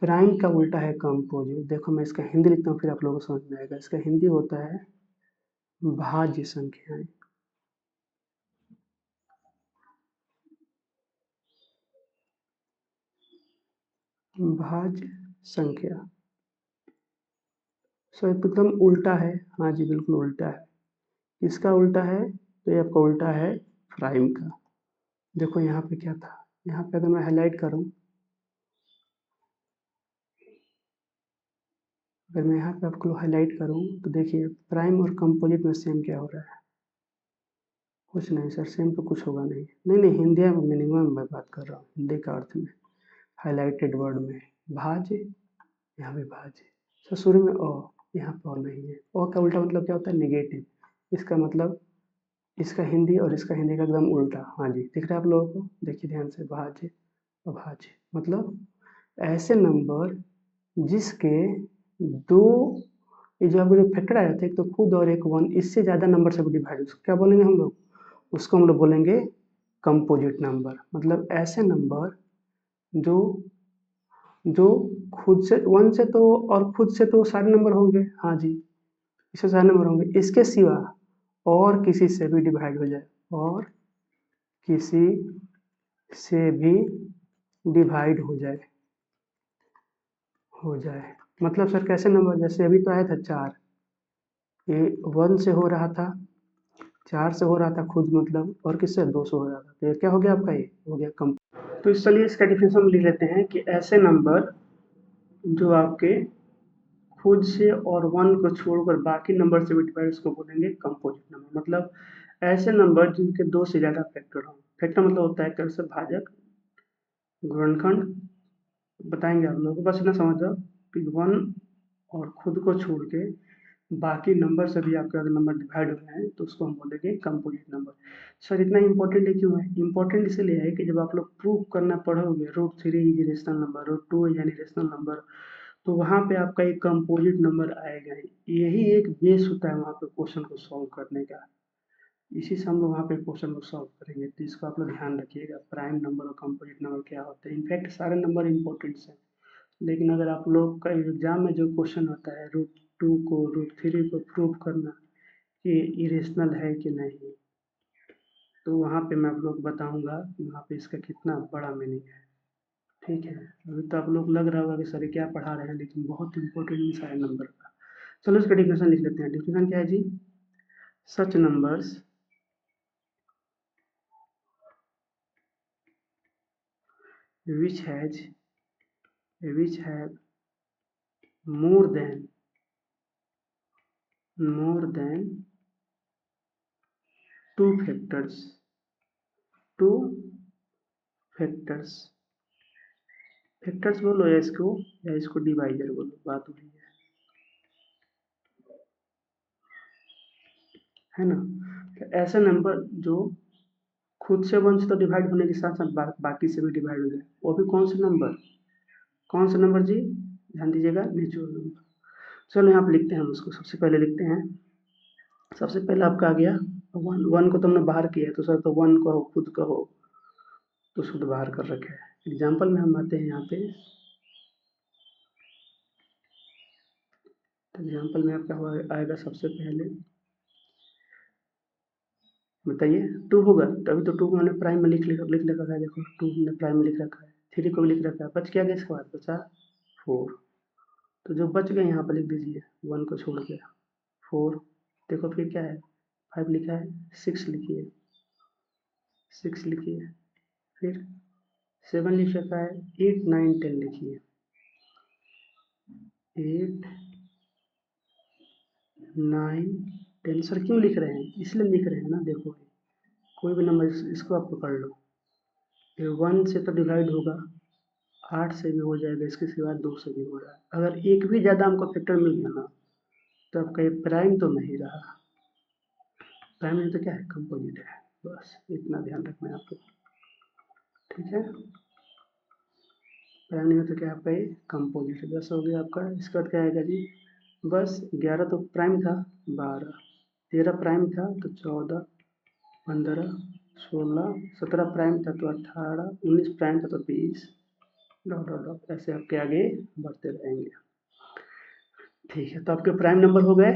प्राइम का उल्टा है कंपोजिट। देखो मैं इसका हिंदी लिखता हूँ, फिर आप लोगों को समझ में आएगा। इसका हिंदी होता है भाज्य संख्याएं। भाज्य संख्या, सो एकदम उल्टा है, हाँ जी बिल्कुल उल्टा है। इसका उल्टा है, तो ये आपका उल्टा है प्राइम का। देखो यहाँ पे क्या था, यहाँ पे अगर मैं हाईलाइट करूँ, अगर मैं यहाँ पे आपको हाईलाइट करूँ तो देखिए प्राइम और कंपोजिट में सेम क्या हो रहा है? कुछ नहीं सर, सेम तो कुछ होगा नहीं। नहीं नहीं, हिंदी मीनिंग में मैं बात कर रहा हूँ, हिंदी का अर्थ में, हाईलाइटेड वर्ड में। भाज्य, यहाँ पे भाज्य। सर शुरू में अ, यहाँ पर और नहीं है। अ का उल्टा मतलब क्या होता है? निगेटिव। इसका मतलब इसका हिंदी और इसका हिंदी का एकदम उल्टा। हाँ जी, दिख रहा है आप लोगों को? देखिए ध्यान से, भाज्य, अभाज्य। मतलब ऐसे नंबर जिसके दो ये जो आपको जो फैक्टर आया था एक तो खुद और एक 1 इससे ज़्यादा नंबर से भी डिवाइड उसको क्या बोलेंगे हम लोग? उसको हम लोग बोलेंगे कंपोजिट नंबर। मतलब ऐसे नंबर जो जो खुद से 1 से तो और खुद से तो सारे नंबर होंगे, हाँ जी, इससे सारे नंबर होंगे। इसके सिवा और किसी से भी डिवाइड हो जाए और किसी से भी डिवाइड हो जाए। मतलब सर कैसे नंबर? जैसे अभी तो आया था 4, ये 1 से हो रहा था, 4 से हो रहा था खुद मतलब, और किससे? 2 से हो रहा था। तो ये क्या हो गया आपका? ये हो गया कम। तो चलिए इसका डेफिनेशन हम लिख लेते हैं कि ऐसे नंबर जो आपके खुद से और 1 को छोड़कर बाकी नंबर से भी डिवाइड उसको बोलेंगे कंपोजिट नंबर। मतलब ऐसे नंबर जिनके 2 से ज़्यादा फैक्टर हों। फैक्टर मतलब होता है एक तरह से भाजक, गुणनखंड बताएंगे आप लोगों को, बस इतना समझ जाओ कि 1 और खुद को छोड़ के बाकी नंबर से भी आपके अगर नंबर डिवाइड हो रहे हैं तो उसको हम बोलेंगे कंपोजिट नंबर। सर इतना इंपॉर्टेंट है क्यों है? इंपॉर्टेंट इसलिए है कि जब आप लोग प्रूव करना पढ़ोगे √3 is rational number, √2 is an rational number, तो वहाँ पे आपका एक कंपोजिट नंबर आएगा ही। यही एक बेस होता है वहाँ पे क्वेश्चन को सॉल्व करने का। इसी से हम लोग वहाँ पे क्वेश्चन को सॉल्व करेंगे। तो इसको आप लोग ध्यान रखिएगा, प्राइम नंबर और कंपोजिट नंबर क्या होते हैं। इनफैक्ट सारे नंबर इंपॉर्टेंट हैं, लेकिन अगर आप लोग का एग्जाम में जो क्वेश्चन होता है √2 को √3 को प्रूव करना कि इरेशनल है कि नहीं, तो वहाँ पे मैं आप लोग बताऊंगा कि वहाँ पे इसका कितना बड़ा मीनिंग है। ठीक है, अभी तो आप लोग लग रहा होगा कि सर क्या पढ़ा रहे हैं, लेकिन बहुत इंपॉर्टेंट है नंबर का। चलो इसका डिफिनेशन लिख लेते हैं। डिफिनेशन क्या है जी? Such numbers which has which have more than two factors factors बोलो या इसको डिवाइजर बोलो, बात वही है ना? तो ऐसे नंबर जो खुद से 1 से तो डिवाइड होने के साथ साथ बाकी से भी डिवाइड हो जाए, वो भी कौन से नंबर? कौन सा नंबर जी? ध्यान दीजिएगा, नेचुरल नंबर। चलो यहाँ पे लिखते हैं हम उसको। सबसे पहले लिखते हैं, सबसे पहले आपका आ गया 1 को तो हमने बाहर किया है, तो सर तो 1 को खुद का हो तो शुद्ध बाहर कर रखे हैं। एग्जाम्पल में हम आते हैं यहाँ पे, तो एग्जाम्पल में आपका आएगा सबसे पहले, बताइए 2 होगा, तो अभी तो 2 को मैंने प्राइम में लिख रखा है। देखो 2 हमने प्राइम में लिख रखा है, 3 को भी लिख रखा है, बच क्या गया इसके बाद? बचा 4। तो जो बच गए यहाँ पर लिख दीजिए 1 को छोड़ के 4। देखो फिर क्या है? 5 लिखा है, 6 लिखिए, 6 लिखिए, फिर 7 लिख रखा है, 8 9 10 लिखिए, 8 9 10। सर क्यों लिख रहे हैं? इसलिए लिख रहे हैं ना, देखो कोई भी नंबर इसको आप पकड़ लो, ये 1 से तो डिवाइड होगा, 8 से भी हो जाएगा, इसके सिवा 2 से भी हो रहा है। अगर एक भी ज़्यादा हमको फैक्टर मिल गया ना, तो आपका ये प्राइम तो नहीं रहा। प्राइम नहीं तो क्या है? कंपोजिट है। बस इतना ध्यान रखना है आपको, ठीक है? प्राइम नहीं तो क्या आपका ये कंपोजिट है। 10 हो गया आपका। इसका क्या आएगा जी? बस 11 तो प्राइम था, 12 13 प्राइम था तो 14 15 16 17 प्राइम था तो 18 19 प्राइम था तो 20 डॉट डॉट डॉट ऐसे आपके आगे बढ़ते रहेंगे। ठीक है, तो आपके प्राइम नंबर हो गए,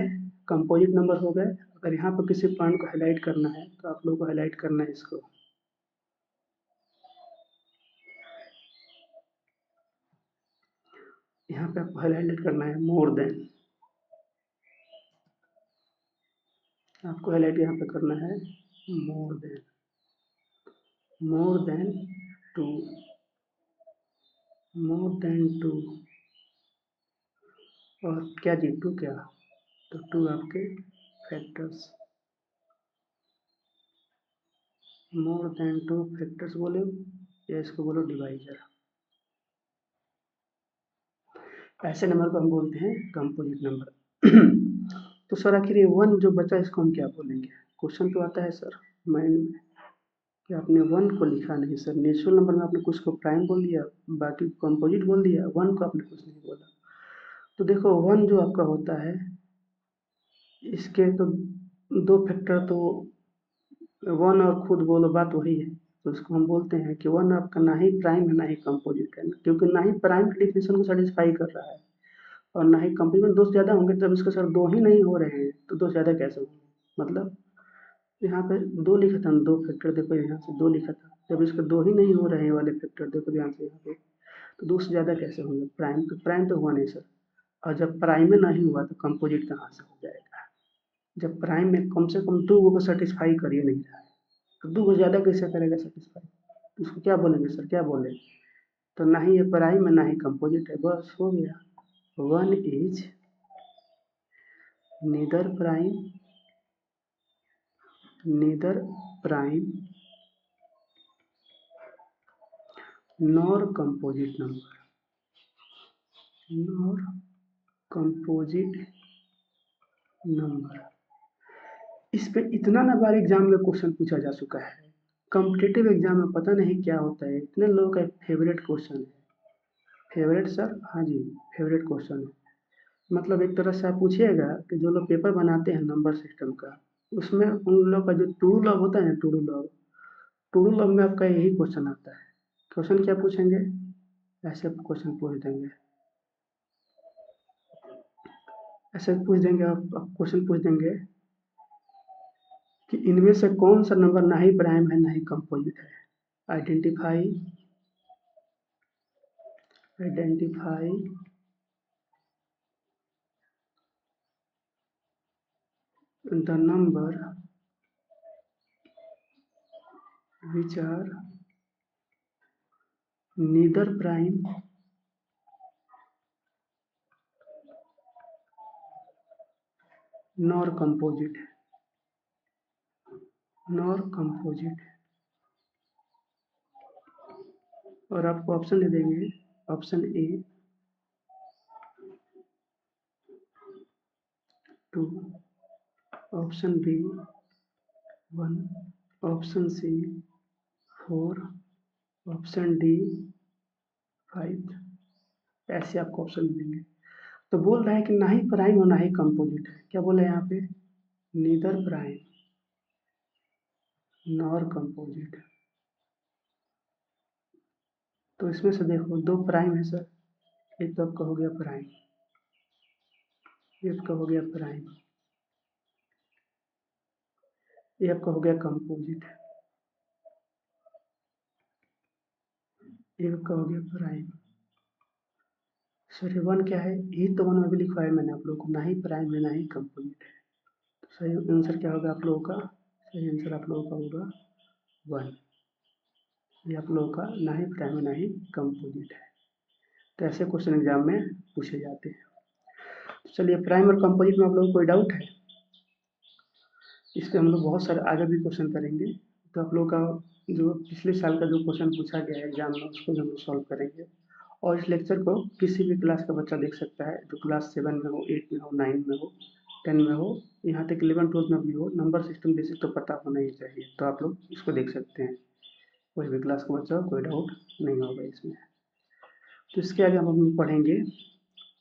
कंपोजिट नंबर हो गए। अगर यहाँ पर किसी पॉइंट को हाईलाइट करना है तो आप लोगों को हाईलाइट करना है इसको, यहाँ पे आपको हाईलाइट करना है मोर देन। आपको हाईलाइट यहाँ पे करना है more than, more than two, more than two. और क्या जी? 2 क्या? तो 2 आपके फैक्टर्स, मोर देन 2 फैक्टर्स बोलो या इसको बोलो डिवाइजर। ऐसे नंबर को हम बोलते हैं कंपोजिट नंबर। तो सर आखिर ये 1 जो बचा इसको हम क्या बोलेंगे? क्वेश्चन तो आता है सर माइंड में कि आपने 1 को लिखा नहीं सर, नेचुरल नंबर में आपने कुछ को प्राइम बोल दिया, बाकी कंपोजिट बोल दिया, 1 को आपने कुछ नहीं बोला। तो देखो 1 जो आपका होता है इसके तो दो फैक्टर तो वन और खुद बोलो बात वही है। तो उसको हम बोलते हैं कि वन आपका ना ही प्राइम है ना ही कंपोजिट है, क्योंकि ना ही प्राइम की डिफिनेशन को सेटिस्फाई कर रहा है और ना ही कंपोजिट में दो से ज़्यादा होंगे। जब इसके सर दो ही नहीं हो रहे हैं तो दो से ज़्यादा कैसे होंगे? मतलब यहाँ पे दो लिखा था, दो फैक्टर देखो यहाँ से दो लिखा था, जब इसके दो ही नहीं हो रहे हैं वाले फैक्टर देखो ध्यान से यहाँ पे, तो दो से ज़्यादा कैसे होंगे? प्राइम तो हुआ नहीं सर। और जब प्राइम में नहीं हुआ तो कंपोजिट कहाँ से हो जाएगा? जब प्राइम में कम से कम दो को सेटिस्फाई कर ही नहीं रहा है तो दो को ज़्यादा कैसे करेगा सेटिस्फाई? तो उसको क्या बोलेंगे सर, क्या बोले? तो ना ही ये प्राइम है ना ही कंपोजिट है, बस हो गया। One is neither prime nor composite number. इस पे इतना ना बार एग्जाम में क्वेश्चन पूछा जा चुका है। कॉम्पिटिटिव एग्जाम में पता नहीं क्या होता है, इतने लोगों का फेवरेट क्वेश्चन है। फेवरेट सर, हाँ जी, फेवरेट क्वेश्चन है। मतलब एक तरह से आप पूछिएगा कि जो लोग पेपर बनाते हैं नंबर सिस्टम का, उसमें उन लोग का जो टू डू लॉग होता है ना, टू डू लॉग में आपका यही क्वेश्चन आता है। क्वेश्चन क्या पूछेंगे? ऐसे क्वेश्चन पूछ देंगे, ऐसे पूछ देंगे, आप क्वेश्चन पूछ देंगे कि इनमें से कौन सा नंबर ना ही प्राइम है ना ही कंपोजिट है। Identify identify the number which are neither prime nor composite। और आपको ऑप्शन दे देंगे, option A 2, option B 1, option C 4, option D 5। ऐसे आपको ऑप्शन देंगे। तो बोल रहा है कि ना ही प्राइम और ना ही कंपोजिट है। क्या बोले यहाँ पे? Neither prime nor composite. तो इसमें से देखो दो प्राइम है सर, एक तो आपका हो गया प्राइम, ये आपका हो गया प्राइम, ये आपका हो गया कंपोजिट, ये आपका हो गया प्राइम। सॉरी वन क्या है? ये तो वन में भी लिखवाया मैंने आप लोगों को, ना ही प्राइम है ना ही कंपोजिट है। तो सही आंसर क्या होगा आप लोगों का? सही आंसर आप लोगों का होगा वन। ये आप लोगों का ना ही प्राइम है ना ही कंपोजिट है। तो ऐसे क्वेश्चन एग्जाम में पूछे जाते हैं। तो चलिए, प्राइम और कंपोजिट में आप लोगों को कोई डाउट है? इस पर हम लोग बहुत सारे आगे भी क्वेश्चन करेंगे। तो आप लोगों का जो पिछले साल का जो क्वेश्चन पूछा गया है एग्जाम में, उसको भी हम लोग सॉल्व करेंगे। और इस लेक्चर को किसी भी क्लास का बच्चा देख सकता है, जो क्लास 7 में हो, 8 में हो, 9 में हो, 10 में हो, यहाँ तक 11-12 में भी हो। नंबर सिस्टम बेसिक तो पता होना ही चाहिए, तो आप लोग इसको देख सकते हैं। कोई भी क्लास का बच्चा हो, कोई डाउट नहीं होगा इसमें। तो इसके आगे हम लोग पढ़ेंगे।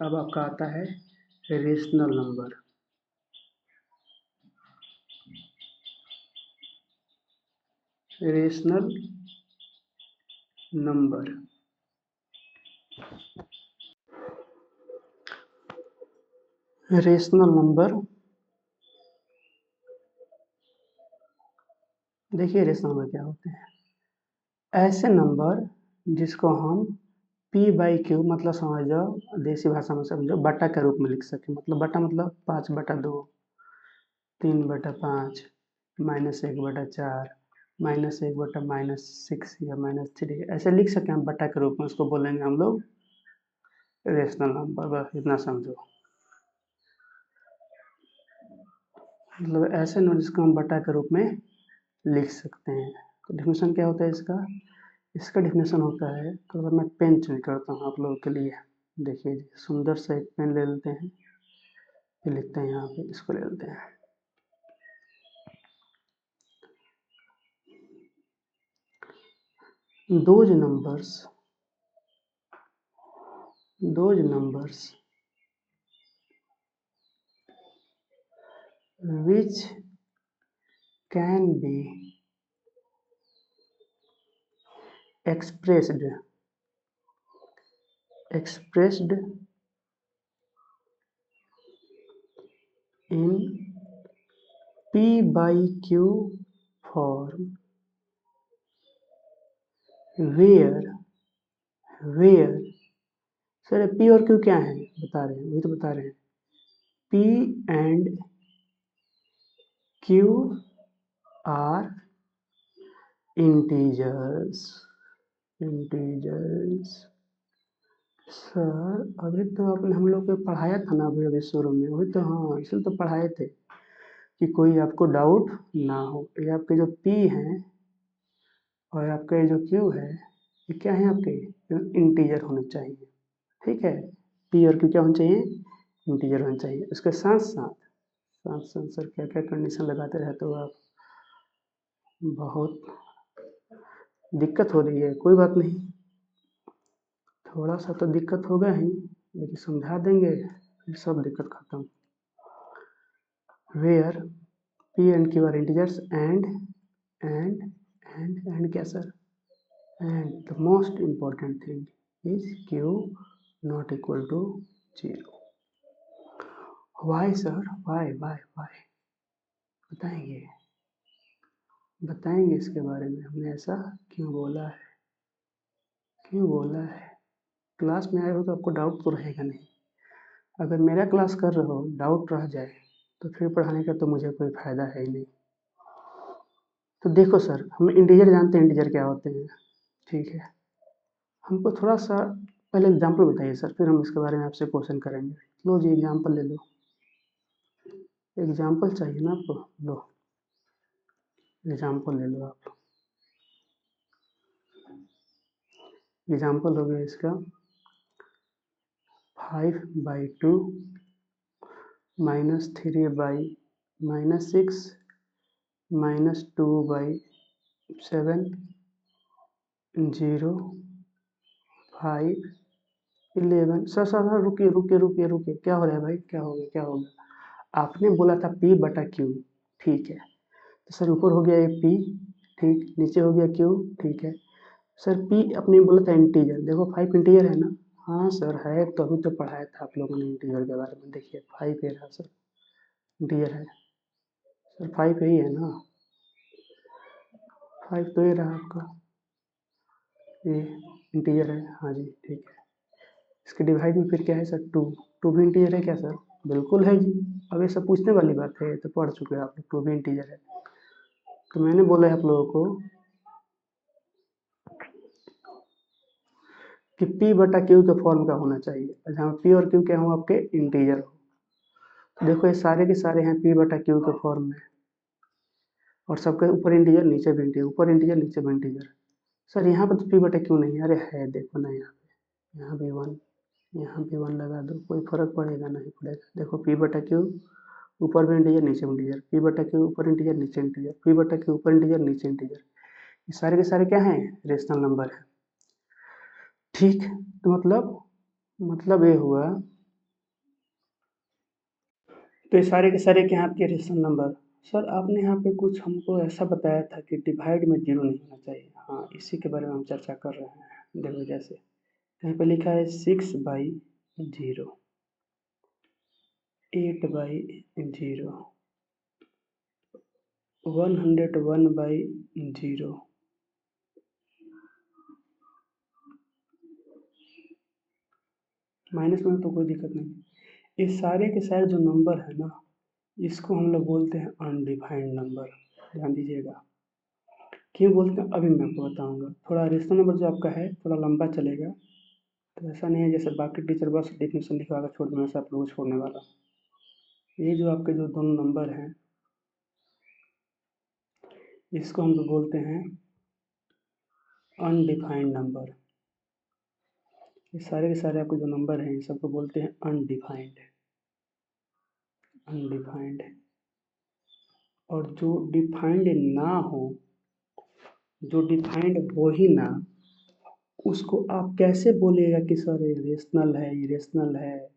अब आपका आता है rational number. Rational number rational number देखिए, रेशनल नंबर क्या होते हैं? ऐसे नंबर जिसको हम p/q, मतलब समझ जाओ, देसी भाषा में समझो, बटा के रूप में लिख सके। मतलब बटा मतलब 5/2, 3/5, -1/4, -1/-6 या -3, ऐसे लिख सके हम बटा के रूप में। उसको बोलेंगे हम लोग रेशनल नंबर। बस इतना समझो। मतलब ऐसे नंबर जिसको हम बटा के रूप में लिख सकते हैं। तो डिफिनेशन क्या होता है इसका? इसका डिफिनेशन होता है, तो अगर मैं पेन चेंज करता हूँ आप लोगों के लिए, देखिए जी, सुंदर सा एक पेन ले लेते हैं, ये लिखते हैं यहाँ पे, इसको ले लेते हैं। Those numbers which can be expressed in P by Q form where sir P और Q क्या है बता रहे हैं, वही तो बता रहे हैं। P and Q are integers। Sir अभी तो आपने हम लोग को पढ़ाया था ना अभी शुरू में, वही तो, हाँ इसलिए तो पढ़ाए थे कि कोई आपको डाउट ना हो। ये आपके जो P हैं और आपका ये जो Q है, ये क्या है आपके इंटीजर होने चाहिए, ठीक है। P और Q क्या होना चाहिए, इंटीजर होना चाहिए। उसके साथ साथ सर क्या क्या कंडीशन लगाते रहते हो आप, बहुत दिक्कत हो रही है। कोई बात नहीं, थोड़ा सा तो दिक्कत होगा ही, लेकिन समझा देंगे फिर सब दिक्कत खत्म। Where P and Q are integers and क्या sir, and the most important thing is Q not equal to 0। why sir, why बताएंगे इसके बारे में, हमने ऐसा क्यों बोला है। क्लास में आए हो तो आपको डाउट तो रहेगा नहीं। अगर मेरा क्लास कर रहे हो डाउट रह जाए तो फिर पढ़ाने का तो मुझे कोई फ़ायदा है ही नहीं। तो देखो सर, हम इंटीजर जानते हैं, इंटीजर क्या होते हैं, ठीक है। हमको थोड़ा सा पहले एग्जाम्पल बताइए सर, फिर हम इसके बारे में आपसे क्वेश्चन करेंगे। लो जी एग्जाम्पल ले लो, एग्जाम्पल चाहिए ना आपको, लो एग्जाम्पल ले लो आप। एग्जाम्पल हो गया इसका 5/2 -3/-6 -2/7 0 5 11। सर रुकिए, क्या हो रहा है भाई, क्या हो गया। आपने बोला था P/Q, ठीक है। तो सर ऊपर हो गया ये P, ठीक, नीचे हो गया Q, ठीक है। सर P अपने बोला था इंटीजर, देखो 5 इंटीजर है ना, हाँ सर है, तो अभी तो पढ़ाया था आप लोगों ने इंटीजर के बारे में। देखिए 5 ये रहा सर, इंटीजर है सर, 5 यही है ना, 5 तो ये रहा आपका, ये इंटीजर है, हाँ जी ठीक है। इसके डिवाइड में फिर क्या है सर, 2 भी इंटीजर है क्या सर, बिल्कुल है जी। अब ये सब पूछने वाली बात है, तो पढ़ चुके हैं आप लोग, 2 भी इंटीजर है। तो मैंने बोला है आप लोगों को कि P/Q के फॉर्म का होना चाहिए, जहाँ P और Q क्या हो आपके इंटीजर हो। तो देखो ये सारे के सारे हैं P/Q के फॉर्म में, और सबके ऊपर इंटीजर नीचे भी इंटीजर, ऊपर इंटीजर नीचे भी इंटीजर। सर यहाँ पर तो P/Q नहीं है, अरे है देखो ना, यहाँ भी 1, यहाँ भी 1 लगा दो, कोई फर्क पड़ेगा नहीं पड़ेगा। देखो P/Q ऊपर भी इंटीजर नीचे भी इंटीजर, P/Q ऊपर इंटीजर नीचे इंटीजर, P/Q ऊपर इंटीजर नीचे इंटीजर, ये सारे के सारे क्या हैं, रेशनल नंबर है, ठीक। तो मतलब ये हुआ, तो ये सारे के सारे क्या हैं आपके रेशनल नंबर। सर आपने यहाँ पे कुछ हमको ऐसा बताया था कि डिवाइड में 0 नहीं होना चाहिए, हाँ इसी के बारे में हम चर्चा कर रहे हैं। देखो जैसे यहाँ पे लिखा है 6/0, 8/0, 101/0, माइनस में तो कोई दिक्कत नहीं। ये सारे के सारे जो नंबर है ना, इसको हम लोग बोलते हैं अनडिफाइंड नंबर। ध्यान दीजिएगा, क्यों बोलते हैं अभी मैं आपको बताऊंगा। थोड़ा रेशनल नंबर जो आपका है थोड़ा लंबा चलेगा, तो ऐसा नहीं है जैसे बाकी टीचर बस डेफिनेशन लिखवा कर छोड़ देना, ऐसा आप लोगों को छोड़ने वाला। ये जो आपके जो दोनों नंबर हैं, इसको हम लोग बोलते हैं अनडिफाइंड नंबर। ये सारे के सारे आपके जो नंबर हैं, इन सबको बोलते हैं अनडिफाइंड। और जो डिफाइंड ना हो, जो डिफाइंड हो ही ना, उसको आप कैसे बोलिएगा कि सर ये रेशनल है, इरेशनल है,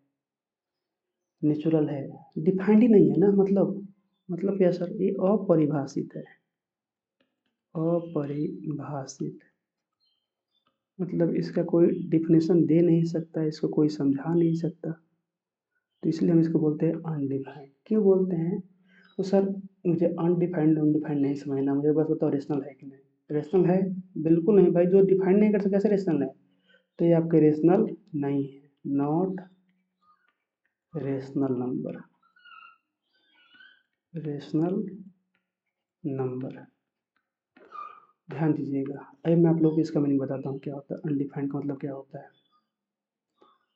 नेचुरल है, डिफाइंड ही नहीं है ना। मतलब मतलब क्या सर, ये अपरिभाषित है। अपरिभाषित मतलब इसका कोई डिफिनेशन दे नहीं सकता, इसको कोई समझा नहीं सकता, तो इसलिए हम इसको बोलते हैं अनडिफाइंड। क्यों बोलते हैं? तो सर मुझे अनडिफाइंड अनडिफाइंड नहीं समझना, मुझे बस बताओ रेशनल है कि नहीं। रेशनल है? बिल्कुल नहीं भाई, जो डिफाइंड नहीं कर सकते कैसे रेशनल है? तो ये आपके रेशनल नहीं है, not rational number. Rational number ध्यान दीजिएगा। अभी मैं आप लोगों को इसका मीनिंग बताता हूँ क्या होता है। अनडिफाइंड का मतलब क्या होता है?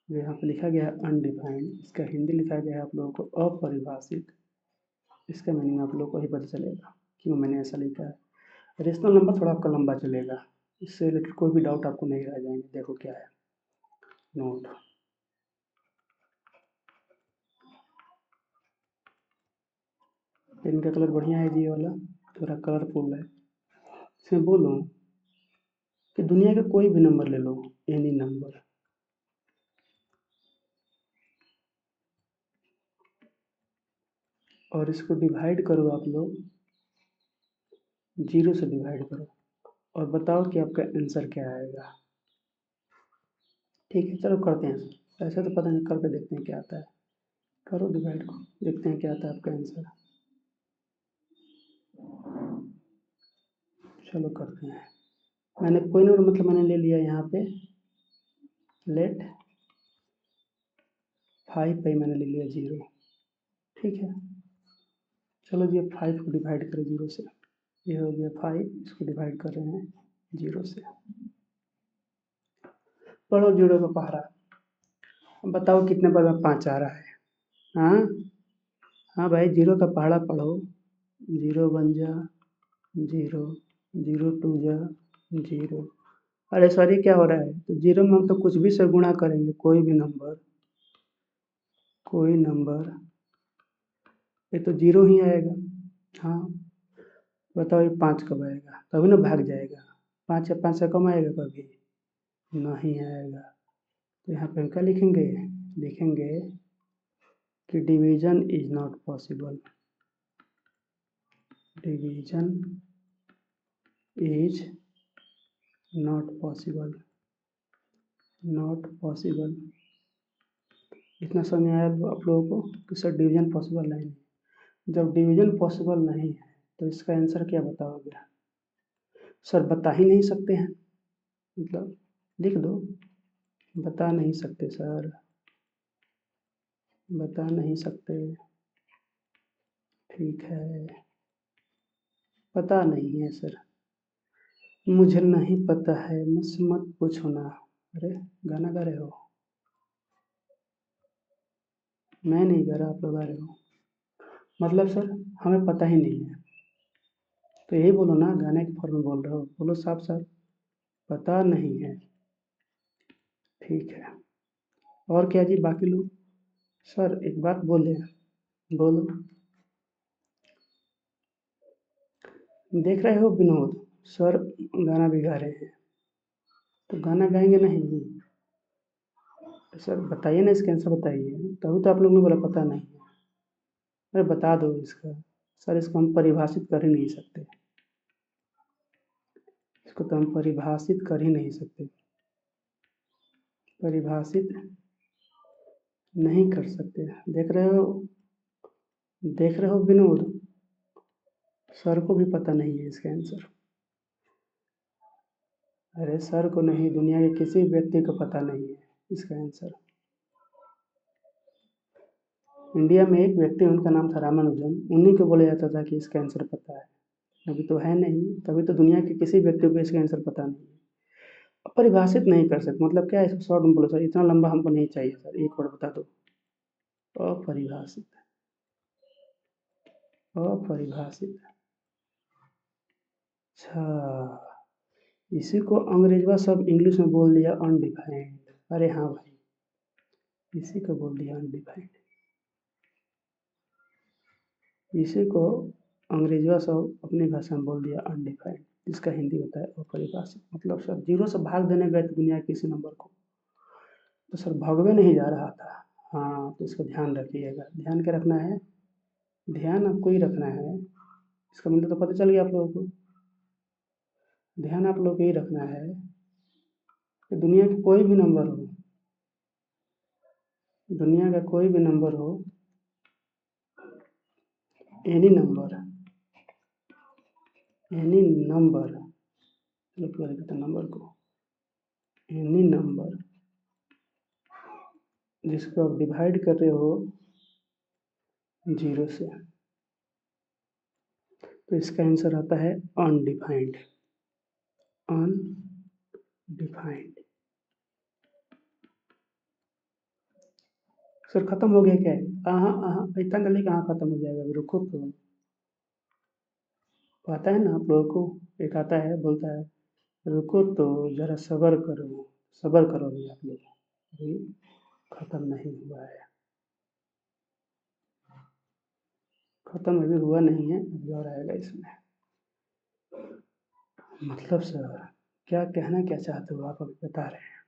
जो यहाँ पे लिखा गया है अनडिफाइंड, इसका हिंदी लिखा गया है आप लोगों को अपरिभाषित। इसका मीनिंग आप लोगों को ही पता चलेगा क्यों मैंने ऐसा लिखा है। रेशनल नंबर थोड़ा आपका लंबा चलेगा, इससे रिलेटेड कोई भी डाउट आपको नहीं रह जाएंगे। देखो क्या है, नोट। पेन का कलर बढ़िया है जी, ये वाला थोड़ा कलरफुल है। इसमें बोलूँ कि दुनिया का कोई भी नंबर ले लो, एनी नंबर, और इसको डिवाइड करो आप लोग, जीरो से डिवाइड करो, और बताओ कि आपका आंसर क्या आएगा। ठीक है, चलो करते हैं। ऐसे तो पता नहीं, करके देखते हैं क्या आता है। करो डिवाइड को, देखते हैं क्या आता है आपका आंसर। चलो करते हैं। मैंने कोई नंबर मतलब मैंने ले लिया यहाँ पे, लेट 5 पे मैंने ले लिया 0। ठीक है, चलो जी, अब 5 को डिवाइड करें 0 से। ये हो गया 5, इसको डिवाइड कर रहे हैं 0 से। पढ़ो 0 का पहाड़ा। अब बताओ कितने पर 5 आ रहा है? हाँ हाँ भाई, 0 का पहाड़ा पढ़ो। 0 1 जा 0, 0 2 जा 0। अरे सॉरी, क्या हो रहा है? तो 0 में हम तो कुछ भी से गुणा करेंगे, कोई भी नंबर, कोई नंबर, ये तो 0 ही आएगा। हाँ, बताओ ये 5 कब आएगा? तभी ना भाग जाएगा। 5 या 5 से कम आएगा कभी? नहीं आएगा। तो यहाँ पे हम क्या लिखेंगे? लिखेंगे कि division is not possible. Division is not possible, not possible. इतना समझ आया आप लोगों को कि सर डिवीजन पॉसिबल नहीं है। जब डिवीजन पॉसिबल नहीं है तो इसका आंसर क्या बताओगे? सर बता ही नहीं सकते हैं, मतलब लिख दो, बता नहीं सकते सर, बता नहीं सकते। ठीक है, पता नहीं है सर, मुझे नहीं पता है, मुझसे मत पूछो ना। अरे गाना गा रहे हो? मैं नहीं गा रहा, आप लोग गा रहे हो। मतलब सर हमें पता ही नहीं है, तो यही बोलो ना, गाने के फॉर्म में बोल रहे हो, बोलो साफ साफ, पता नहीं है। ठीक है, और क्या जी बाकी लोग? सर एक बात बोले, बोलो। देख रहे हो विनोद, सर गाना भी गा रहे हैं, तो गाना गाएंगे नहीं? सर बताइए ना, इसका आंसर बताइए, तभी तो आप लोगों ने बोला पता नहीं है। अरे बता दो इसका। सर इसको हम परिभाषित कर ही नहीं सकते, इसको तो हम परिभाषित कर ही नहीं सकते, परिभाषित नहीं कर सकते। देख रहे हो, देख रहे हो विनोद, सर को भी पता नहीं है इसका आंसर। अरे सर को नहीं, दुनिया के किसी व्यक्ति को पता नहीं है इसका आंसर। इंडिया में एक व्यक्ति, उनका नाम था रामानुजन, उन्हीं को बोला जाता था कि इसका आंसर पता है। अभी तो है नहीं, तभी तो दुनिया के किसी व्यक्ति को इसका आंसर पता नहीं है। परिभाषित नहीं कर सकते मतलब क्या है? इसको शॉर्ट में बोलो सर, इतना लंबा हमको नहीं चाहिए सर, एक वर्ड बता दो। अपरिभाषित, अपरिभाषित। अच्छा, इसी को अंग्रेजवा सब इंग्लिश में बोल दिया अनडिफाइंड। अरे हाँ भाई, इसी को बोल दिया अनडिफाइंड, इसी को अंग्रेजवा सब अपनी भाषा में बोल दिया अनडिफाइंड, जिसका हिंदी होता है अपरिभाषित। मतलब सर 0 से भाग देने गए थे दुनिया के किसी नंबर को, तो सर भगवे नहीं जा रहा था। हाँ, तो इसको ध्यान रखिएगा। ध्यान क्या रखना है? ध्यान आपको ही रखना है, इसका मतलब तो पता चल गया आप लोगों को। ध्यान आप लोग को ही रखना है कि दुनिया के कोई भी नंबर हो, दुनिया का कोई भी नंबर हो, एनी नंबर, एनी नंबर, चलो पूरा लिखते हैं नंबर को, एनी नंबर जिसको आप डिवाइड कर रहे हो 0 से, तो इसका आंसर आता है अनडिफाइंड, अनडिफाइंड। सर खत्म हो गया क्या है? इतना जल्दी कहाँ खत्म हो जाएगा, अभी रुको तो। आता है ना आप लोगों को, एक आता है बोलता है रुको तो जरा सब्र करो, सब्र करो अभी आप लोग, अभी खत्म नहीं हुआ है, खत्म अभी हुआ नहीं है, अभी और आएगा इसमें। मतलब सर क्या कहना क्या चाहते हो आप, अभी बता रहे हैं,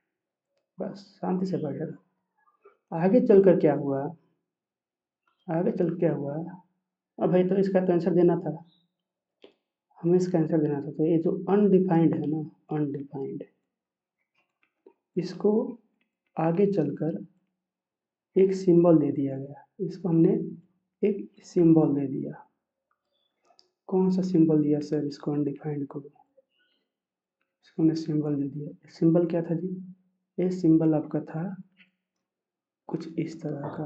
बस शांति से बैठे रहो। आगे चलकर क्या हुआ, आगे चल क्या हुआ, अब भाई तो इसका तो आंसर देना था, हमें इसका आंसर देना था, तो ये जो अनडिफाइंड है ना, अनडिफाइंड, इसको आगे चलकर एक सिंबल दे दिया गया, इसको हमने एक सिंबल दे दिया। कौन सा सिंबल दिया सर इसको, अनडिफाइंड को, इसको हमने सिंबल दे दिया। सिंबल क्या था जी, ये सिंबल आपका था कुछ इस तरह का।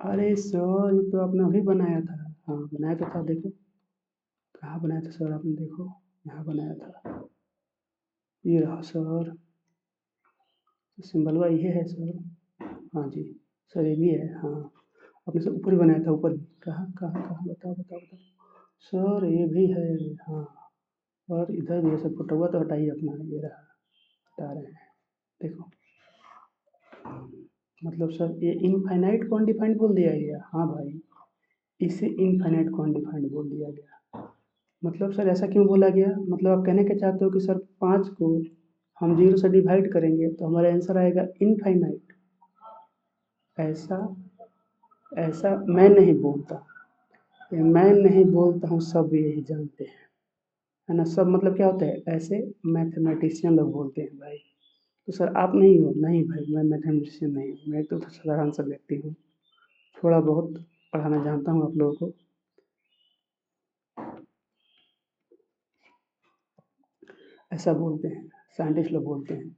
अरे सर ये तो आपने अभी बनाया था, हाँ बनाया तो था, देखो कहाँ बनाया था सर आपने, देखो यहाँ बनाया था, ये रहा सर, सिंबल ये है सर, हाँ जी सर ये भी है, हाँ आपने सर ऊपर ही बनाया था, ऊपर भी, कहाँ कहाँ कहाँ बताओ बताओ बताओ सर, ये भी है, हाँ और इधर भी ये सब फोटोआ तो हटाइए अपना, ये रहा हटा रहे हैं, देखो मतलब सर ये इनफाइनाइट को अनडिफाइंड बोल दिया गया, हाँ भाई इसे इनफाइनाइट को अनडिफाइंड बोल दिया गया। मतलब सर ऐसा क्यों बोला गया, मतलब आप कहने क्या चाहते हो कि सर 5 को हम 0 से डिवाइड करेंगे तो हमारा आंसर आएगा इनफाइनाइट, ऐसा ऐसा मैं नहीं बोलता, ये मैं नहीं बोलता हूँ, सब यही जानते हैं, है ना, सब मतलब क्या होता है, ऐसे मैथमेटिशियन लोग बोलते हैं भाई। तो सर आप नहीं हो, नहीं भाई मैं मैथमेटिशियन नहीं हूँ, मैं तो साधारण सा व्यक्ति हूँ, थोड़ा बहुत पढ़ाना जानता हूँ आप लोगों को। ऐसा बोलते हैं साइंटिस्ट लोग, बोलते हैं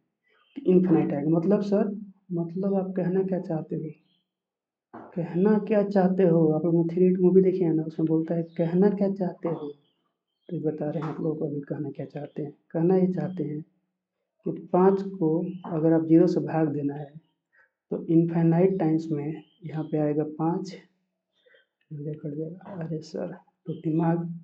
कि इन्फिनाइट आएगा, मतलब सर मतलब आप कहना क्या चाहते हो, कहना क्या चाहते हो, आप लोग ने थ्री इडियट मूवी देखी है ना, उसमें बोलता है कहना क्या चाहते हो, तो ये बता रहे हैं आप लोगों को अभी कहना क्या चाहते हैं, कहना ये चाहते हैं कि 5 को अगर आप 0 से भाग देना है तो इनफाइनाइट टाइम्स में यहाँ पे आएगा 5, कट जाएगा, अरे सर तो दिमाग,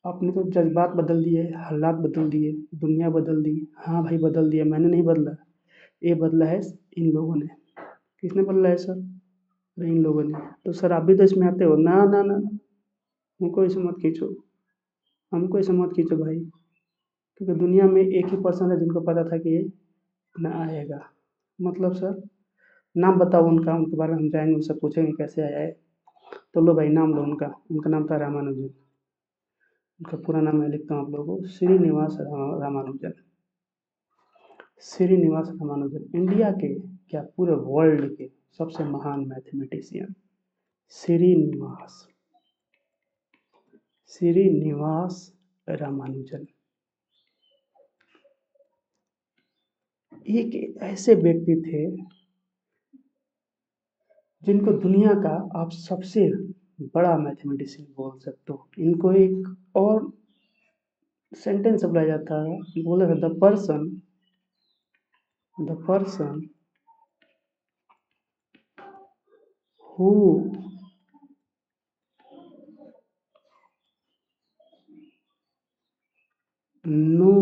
आपने तो जज्बात बदल दिए, हालात बदल दिए, दुनिया बदल दी, हाँ भाई बदल दिया, मैंने नहीं बदला, ये बदला है इन लोगों ने। किसने बदला है सर, अरे इन लोगों ने, तो सर आप भी तो इसमें आते हो ना, ना ना ना, हमको इसे मत खींचो, हमको इसे मत खींचो भाई, क्योंकि दुनिया में एक ही पर्सन है जिनको पता था कि ये ना आएगा। मतलब सर नाम बताओ उनका, उनके बारे में हम जाएंगे, उनसे पूछेंगे कैसे आया है, तो लो भाई नाम लो उनका, उनका नाम था रामानुजन, उनका पूरा नाम मैं लिखता हूँ आप लोगों को, श्रीनिवास रामानुजन, श्रीनिवास रामानुजन, इंडिया के क्या पूरे वर्ल्ड के सबसे महान मैथमेटिशियन, श्रीनिवास, श्रीनिवास रामानुजन, एक ऐसे व्यक्ति थे जिनको दुनिया का आप सबसे बड़ा मैथमेटिशियन बोल सकते हो। इनको एक और सेंटेंस बोला जाता है, बोला था the person who know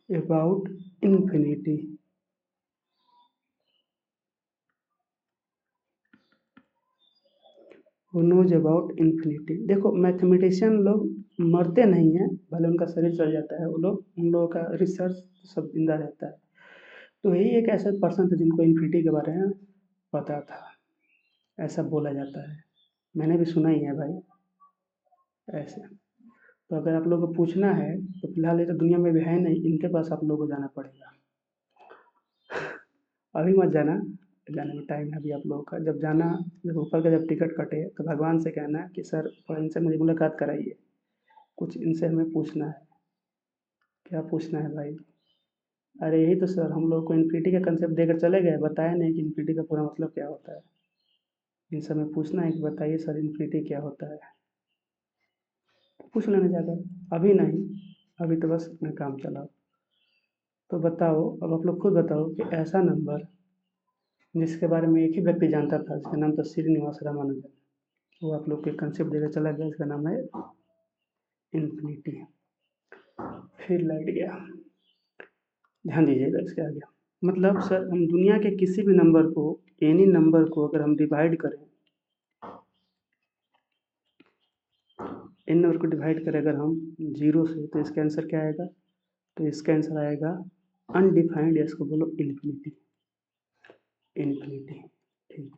about infinity, who knows about infinity. देखो मैथमेटिशियन लोग मरते नहीं हैं, भले उनका शरीर चल जाता है, वो लोग उन लोगों का रिसर्च सब जिंदा रहता है। तो यही एक ऐसा पर्सन था जिनको इन्फिनिटी के बारे में पता था, ऐसा बोला जाता है, मैंने भी सुना ही है भाई ऐसे। तो अगर आप लोगों को पूछना है तो फिलहाल ये तो दुनिया में भी है नहीं, इनके पास आप लोगों को जाना पड़ेगा। अभी मत जाना, जाने में टाइम है अभी आप लोगों का। जब जाना, जब ऊपर का जब टिकट कटे तो भगवान से कहना कि सर थोड़ा इनसे मेरी मुलाकात कराइए, कुछ इनसे हमें पूछना है। क्या पूछना है भाई? अरे यही तो सर, हम लोग को इन्फिनिटी का कंसेप्ट देकर चले गए, बताया नहीं कि इन्फिनिटी का पूरा मतलब क्या होता है। इनसे हमें पूछना है कि बताइए सर इन्फिनिटी क्या होता है, पूछ लेना जाकर। अभी नहीं, अभी तो बस अपना काम चलाओ। तो बताओ, अब आप लोग खुद बताओ कि ऐसा नंबर जिसके बारे में एक ही व्यक्ति जानता था, जिसका नाम था श्रीनिवास रामानुजन, वो आप लोग के कंसेप्ट देकर चला गया, इसका नाम है इन्फिनिटी। फिर लाइट गया, ध्यान दीजिएगा इसके आगे। मतलब सर हम दुनिया के किसी भी नंबर को, एनी नंबर को अगर हम डिवाइड करें, इन नंबर को डिवाइड करें अगर हम जीरो से, तो इसका आंसर क्या आएगा? तो इसका आंसर आएगा अनडिफाइंड, या इसको बोलो इन्फिनिटी। इन्फिनिटी, ठीक।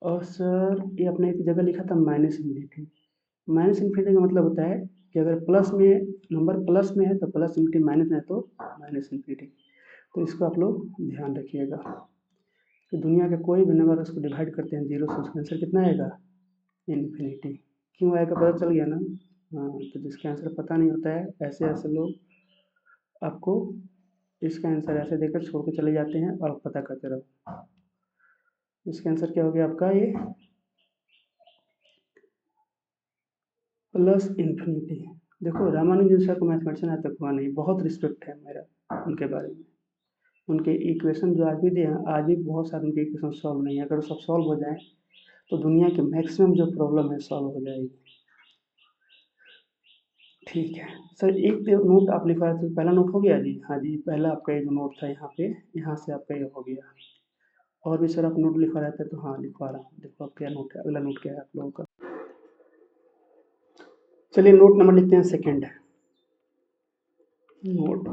और सर ये अपने एक जगह लिखा था माइनस इन्फिनिटी। माइनस इन्फिनिटी का मतलब होता है कि अगर प्लस में, नंबर प्लस में है तो प्लस इन्फिनिटी, माइनस में है तो माइनस इन्फिनिटी। तो इसको आप लोग ध्यान रखिएगा कि दुनिया के कोई भी नंबर उसको डिवाइड करते हैं जीरो से, उसका आंसर कितना आएगा? इन्फिनिटी। क्यों आएगा पता चल गया ना? हाँ, तो जिसका आंसर पता नहीं होता है, ऐसे ऐसे लोग आपको इसका आंसर ऐसे देकर छोड़ के चले जाते हैं और पता करते रहो। इसका आंसर क्या हो गया आपका? ये प्लस इन्फिनिटी। देखो रामानुजन सर को मैथमेटिशियन आज तक हुआ नहीं, बहुत रिस्पेक्ट है मेरा उनके बारे में। उनके इक्वेशन जो आज भी दिए हैं, आज भी बहुत सारे उनके इक्वेशन सॉल्व नहीं है। अगर सब सॉल्व हो जाए तो दुनिया के मैक्सिमम जो प्रॉब्लम है सॉल्व हो जाएगी। ठीक है सर, एक नोट आप लिखवा रहे थे, पहला नोट हो गया जी? हाँ जी, पहला आपका ये जो नोट था यहाँ पे, यहाँ से आपका ये हो गया। और भी सर आप नोट लिखवा रहे थे? तो हाँ लिखवा रहा हूँ, देखो अब क्या नोट है, अगला नोट क्या है आप लोगों का। चलिए नोट नंबर लिखते हैं सेकेंड। नोट,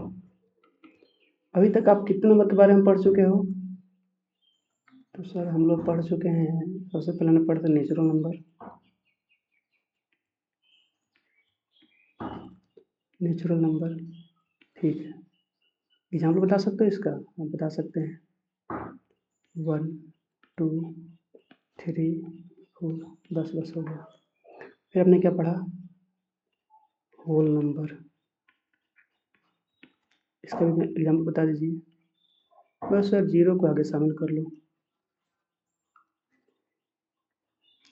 अभी तक आप कितने नंबर के बारे में पढ़ चुके हो? तो सर हम लोग पढ़ चुके हैं, सबसे पहले हमने पढ़ा था नेचुरल नंबर। नेचुरल नंबर, ठीक है। एग्जाम्पल बता सकते हो इसका? आप बता सकते हैं। 1 2 3 4, बस हो गया। फिर आपने क्या पढ़ा? होल नंबर, इसका भी एग्जाम्पल बता दीजिए। बस सर जीरो को आगे शामिल कर लो,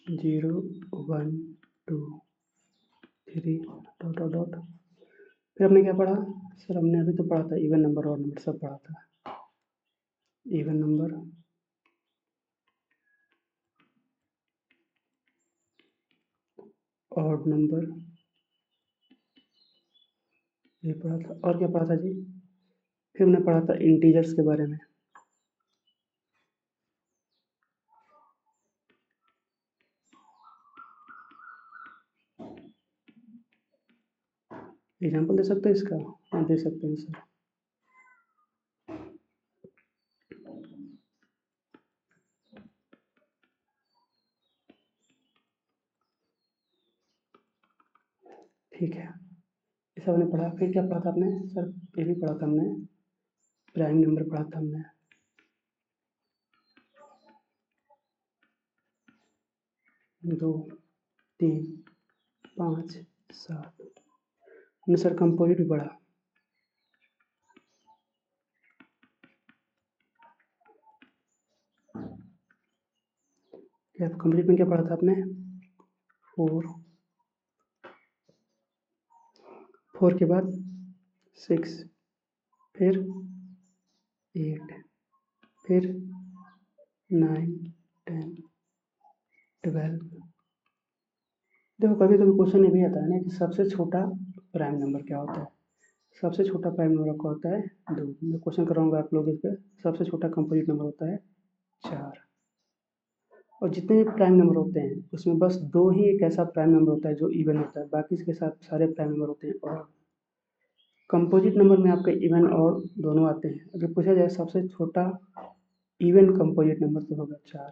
0 1 2 3 डॉट डॉट डॉट। फिर हमने क्या पढ़ा? सर हमने अभी तो पढ़ा था इवन नंबर, और नंबर सब पढ़ा था। इवन नंबर, ऑड नंबर, ये पढ़ा था। और क्या पढ़ा था जी? फिर हमने पढ़ा था इंटीजर्स के बारे में। एग्जाम्पल दे सकते हैं इसका? हाँ दे सकते हैं सर। ठीक है, ये सब हमने पढ़ा। फिर क्या पढ़ा था आपने सर? ये भी पढ़ा था हमने, प्राइम नंबर पढ़ा था हमने। 2 3 5 7। हमने सर कंपोजिट भी पढ़ा। क्या कंप्लीट में क्या पढ़ा था आपने? 4, 4 के बाद 6, फिर 8, फिर 9 10 12। देखो कभी कभी क्वेश्चन ये भी आता है ना कि सबसे छोटा प्राइम नंबर क्या होता है। सबसे छोटा प्राइम नंबर आपका होता है 2। मैं क्वेश्चन कराऊंगा आप लोग इस पर। सबसे छोटा कंपोजिट नंबर होता है 4। और जितने भी प्राइम नंबर होते हैं उसमें बस 2 ही एक ऐसा प्राइम नंबर होता है जो इवन होता है, बाकी इसके साथ सारे प्राइम नंबर होते हैं। और कंपोजिट नंबर में आपके इवन और दोनों आते हैं। अगर पूछा जाए सबसे छोटा इवन कंपोजिट नंबर तो होगा 4,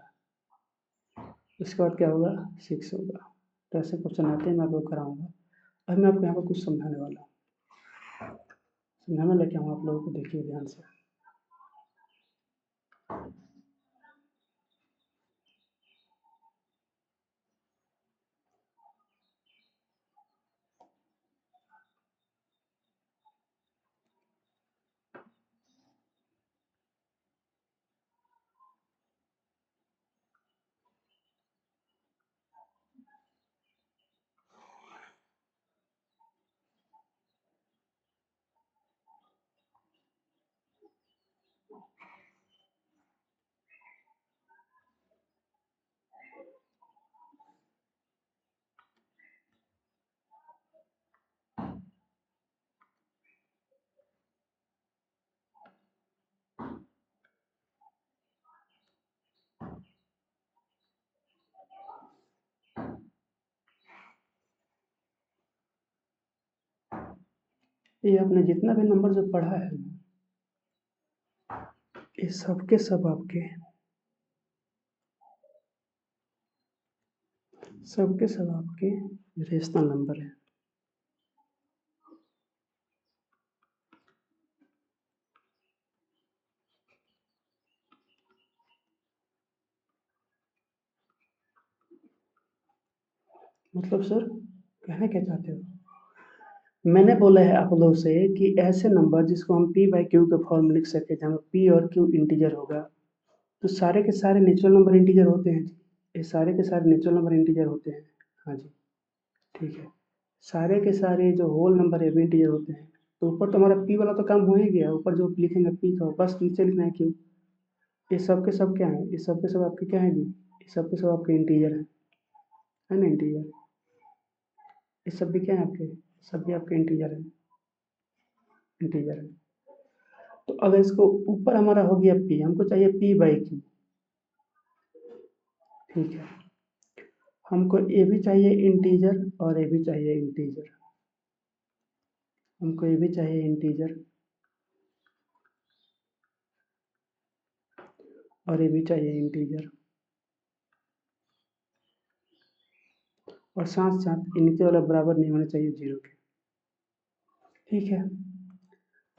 इसके बाद क्या होगा 6 होगा। तो ऐसे क्वेश्चन आते हैं, मैं आपको कराऊंगा। अब मैं आपको यहाँ पर कुछ समझाने वाला हूँ, समझाना लेके आऊँ आप लोगों को, देखिए ध्यान से। ये आपने जितना भी नंबर जो पढ़ा है ना, ये सबके सब आपके रेशनल नंबर है। मतलब सर कहना क्या चाहते हो? मैंने बोला है आप लोगों से कि ऐसे नंबर जिसको हम p बाई क्यू के फॉर्म में लिख सके, जहाँ p और q इंटीजर होगा, तो सारे के सारे नेचुरल नंबर इंटीजर होते हैं जी। ये सारे के सारे नेचुरल नंबर इंटीजर होते हैं। हाँ जी, ठीक है। सारे के सारे जो होल नंबर है भी इंटीजर होते हैं। तो ऊपर तो हमारा p वाला तो काम हो ही गया, ऊपर जो लिखेंगे p का बस नीचे लिखना है q। ये सब के सब क्या है? ये सब के सब आपके क्या है जी? ये सब के सब आपके इंटीजर है ना, इंटीजर। ये सब भी क्या है आपके? सब भी आपके इंटीजर है, इंटीजर है। तो अगर इसको ऊपर हमारा हो गया p, हमको चाहिए p बाई क्यू, ठीक है। हमको ए भी चाहिए इंटीजर और ए भी चाहिए इंटीजर, हमको ए भी चाहिए इंटीजर और ए भी चाहिए इंटीजर, और साथ साथ इनके वाला बराबर नहीं होना चाहिए 0 के, ठीक है।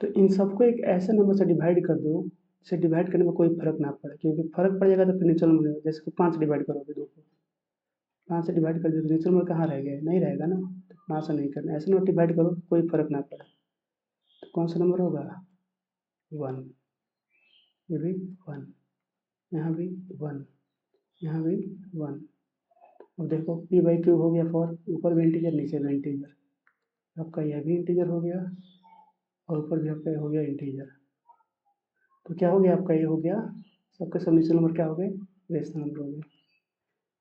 तो इन सबको एक ऐसे नंबर से डिवाइड कर दो जिसे डिवाइड करने में कोई फर्क ना पड़े, क्योंकि फर्क पड़ जाएगा तो फिर नेचुरल नंबर, जैसे कि 5 डिवाइड करोगे 2 को, 5 से डिवाइड कर दो तो नेचुरल नंबर कहाँ रह गया? नहीं रहेगा ना। तो 5 से नहीं करना, ऐसे नंबर डिवाइड करो कोई फर्क ना पड़े। तो कौन सा नंबर होगा? 1, ये भी 1, यहाँ भी 1, यहाँ भी 1। अब देखो p बाई क्यू हो गया 4, ऊपर भी इंटीजर नीचे भी इंटीजर, आपका यह भी इंटीजर हो गया और ऊपर भी आपका हो गया इंटीजर। तो क्या हो गया आपका? ये हो गया सबके सब नीचे नंबर क्या हो गए? रेशनल नंबर हो गए।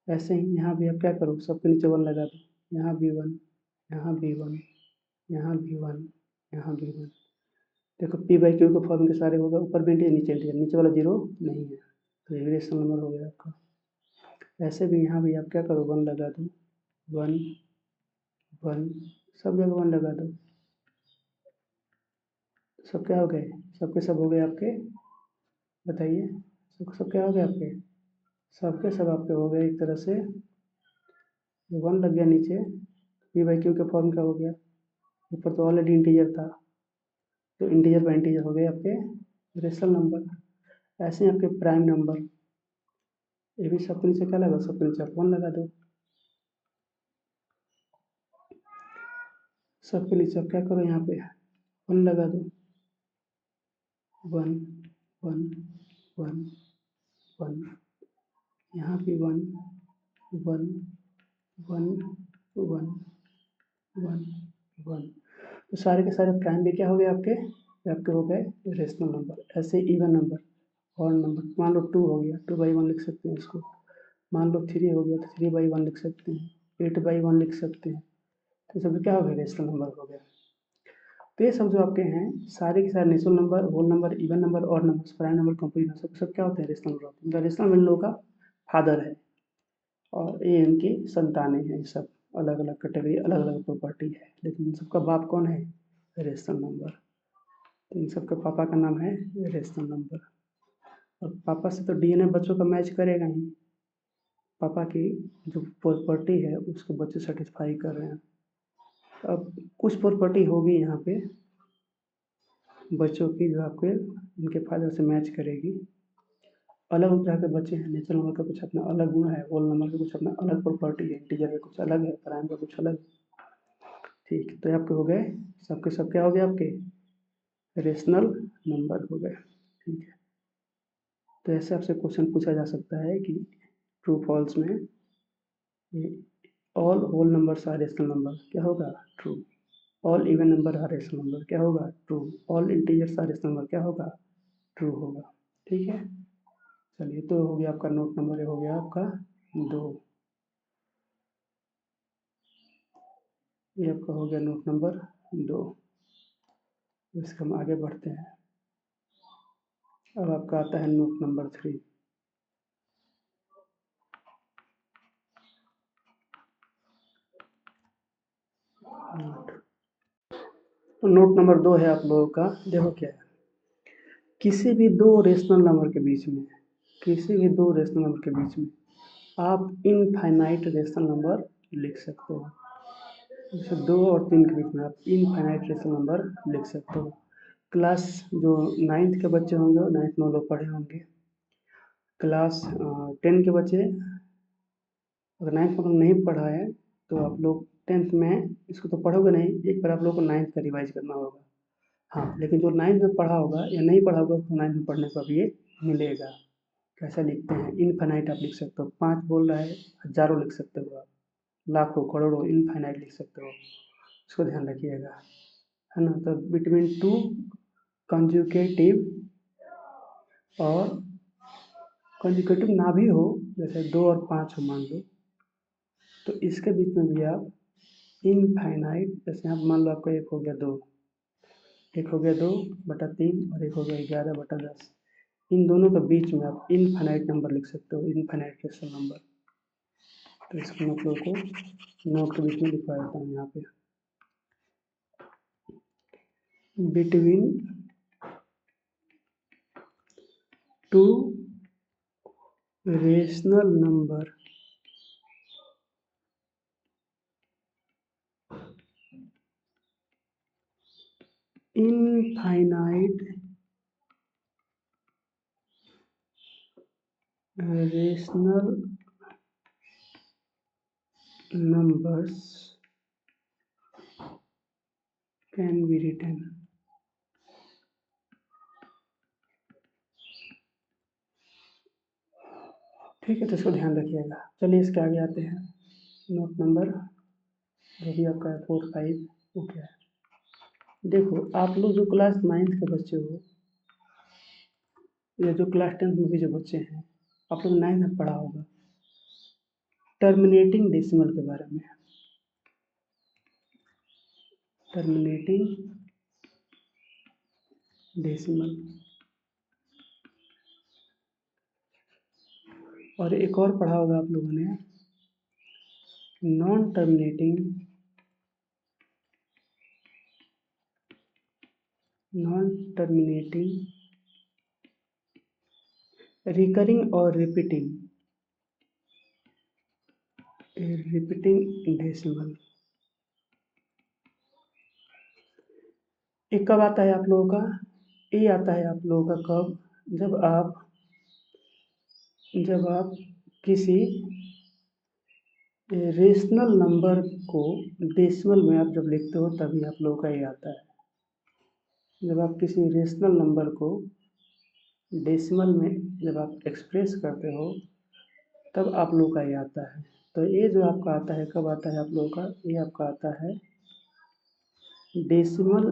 ऐसे ही यहाँ भी आप क्या करो, सबके नीचे 1 लगा दो, यहाँ भी 1, यहाँ भी 1, यहाँ भी 1, यहाँ भी 1। देखो p बाई क्यू के फॉर्म के सारे हो गए, ऊपर भी इंटीजर नीचे इंटीजर, नीचे वाला 0 नहीं है, तो ये रेशनल नंबर हो गया आपका। ऐसे भी यहाँ भी आप क्या करो, 1 लगा दो, 1 1, सब जगह 1 लगा दो। सब क्या हो गए? सबके सब हो गए आपके, बताइए। सब सब क्या हो गए आपके? सबके सब आपके हो गए एक तरह से। 1 लग गया नीचे, p बाई क्यू के फॉर्म का हो गया, ऊपर तो ऑलरेडी इंटीजर था, तो इंटीजर बाई इंटीजर हो गए आपके रेशनल नंबर। ऐसे ही आपके प्राइम नंबर, ये भी सबके नीचे क्या लगा? सबके नीचे आप 1 लगा दो। सबके नीचे आप क्या करो, यहाँ पे 1 लगा दो, 1 1 1 1, यहाँ भी 1 1 1 1 1 1। तो सारे के सारे प्राइम भी क्या हो गए आपके? ये आपके हो गए रेशनल नंबर। ऐसे इवन नंबर और नंबर, मान लो 2 हो गया, 2 बाई 1 लिख सकते हैं इसको। मान लो 3 हो गया तो 3 बाई 1 लिख सकते हैं, 8 बाई 1 लिख सकते हैं। तो ये सब क्या हो गया? रेशनल नंबर हो गया। तो ये सब जो आपके हैं सारे के सारे natural number, whole number, even number odd number, prime number, composite number, सब सब क्या होते हैं? रेशनल नंबर होते हैं। मतलब रेशनल नंबर लोगों का फादर है। और ये इनकी संतानें हैं। सब अलग अलग कैटेगरी, अलग अलग प्रॉपर्टी है, लेकिन इन सबका बाप कौन है? Rational number. तो इन सबके पापा का नाम है रेशनल नंबर। और पापा से तो डीएनए बच्चों का मैच करेगा ही, पापा की जो प्रॉपर्टी है उसको बच्चे सेटिस्फाई कर रहे हैं। अब कुछ प्रॉपर्टी होगी यहाँ पे बच्चों की जो आपके इनके फादर से मैच करेगी। अलग तरह के बच्चे हैं, नेचुरल नंबर का कुछ अपना अलग गुण है, होल नंबर का कुछ अपना अलग प्रॉपर्टी है, इंटीजर का कुछ अलग है, प्राइम का कुछ अलग। ठीक, तो आपके हो गए सबके सब, क्या हो गए आपके? रेशनल नंबर हो गए। ठीक है, तो ऐसे आपसे क्वेश्चन पूछा जा सकता है कि ट्रू फॉल्स में all whole numbers are rational number, क्या होगा? True. All even number are rational number, क्या होगा? True. All integers are rational number, क्या होगा? ट्रू होगा। ठीक है, चलिए, तो हो गया आपका नोट नंबर, ये हो गया आपका 2। ये आपका हो गया नोट नंबर 2। इसके हम आगे बढ़ते हैं। अब आपका आता है नोट नंबर 3। तो नोट नंबर 2 है आप लोगों का, देखो क्या है। किसी भी दो रेशनल नंबर के बीच में, किसी भी दो रेशनल नंबर के बीच में आप इनफाइनाइट रेशनल नंबर लिख सकते हो। जैसे 2 और 3 के बीच में आप इनफाइनाइट रेशनल नंबर लिख सकते हो। क्लास जो 9th के बच्चे होंगे, 9th में लोग पढ़े होंगे। क्लास 10 के बच्चे, अगर 9th में नहीं पढ़ा है तो आप लोग 10th में इसको तो पढ़ोगे नहीं, एक बार आप लोग को 9th का रिवाइज करना होगा। हाँ, लेकिन जो 9th में पढ़ा होगा या नहीं पढ़ा होगा तो 9th में पढ़ने को अब ये मिलेगा। कैसा लिखते हैं? इनफाइनाइट आप लिख सकते हो, 5 बोल रहा है, हजारों लिख सकते हो आप, लाखों करोड़ों, इनफाइनाइट लिख सकते हो, इसको ध्यान रखिएगा, है ना। तो बिटवीन टू कंजुगेटिव, और कंजुगेटिव ना भी हो, जैसे 2 और 5 हो मान लो, तो इसके बीच में भी आप इनफाइनाइट, जैसे आप मान लो आपका 1 हो गया 2, 1 हो गया 2/3 और 1 हो गया 11/10, इन दोनों के बीच में आप इनफाइनाइट नंबर लिख सकते हो, इनफाइनाइट रेशनल नंबर। तो इसको मैं आप लोगों को नोट के बीच में लिखवा देता हूँ यहाँ पे। Between two rational number infinite rational numbers can be written। ठीक है, तो इसको ध्यान रखिएगा। चलिए इसके आगे आते हैं। नोट नंबर जो भी आपका 4, 5 वो क्या है? देखो, आप लोग जो क्लास 9th के बच्चे हो या जो क्लास 10th में भी जो बच्चे हैं, आप लोग 9th में पढ़ा होगा टर्मिनेटिंग डेसिमल के बारे में। टर्मिनेटिंग डेसिमल, और एक और पढ़ा होगा आप लोगों ने non terminating, non terminating recurring और रिपीटिंग डेसिमल। ये कब आता है आप लोगों का? ये आता है आप लोगों का कब? जब आप किसी रेशनल नंबर को डेसिमल में आप जब लिखते हो तभी आप लोगों का ये आता है। जब आप किसी रेशनल नंबर को डेसिमल में जब आप एक्सप्रेस करते हो तब आप लोगों का ये आता है। तो ये जो आपका आता है कब आता है आप लोगों का? ये आपका आता है decimal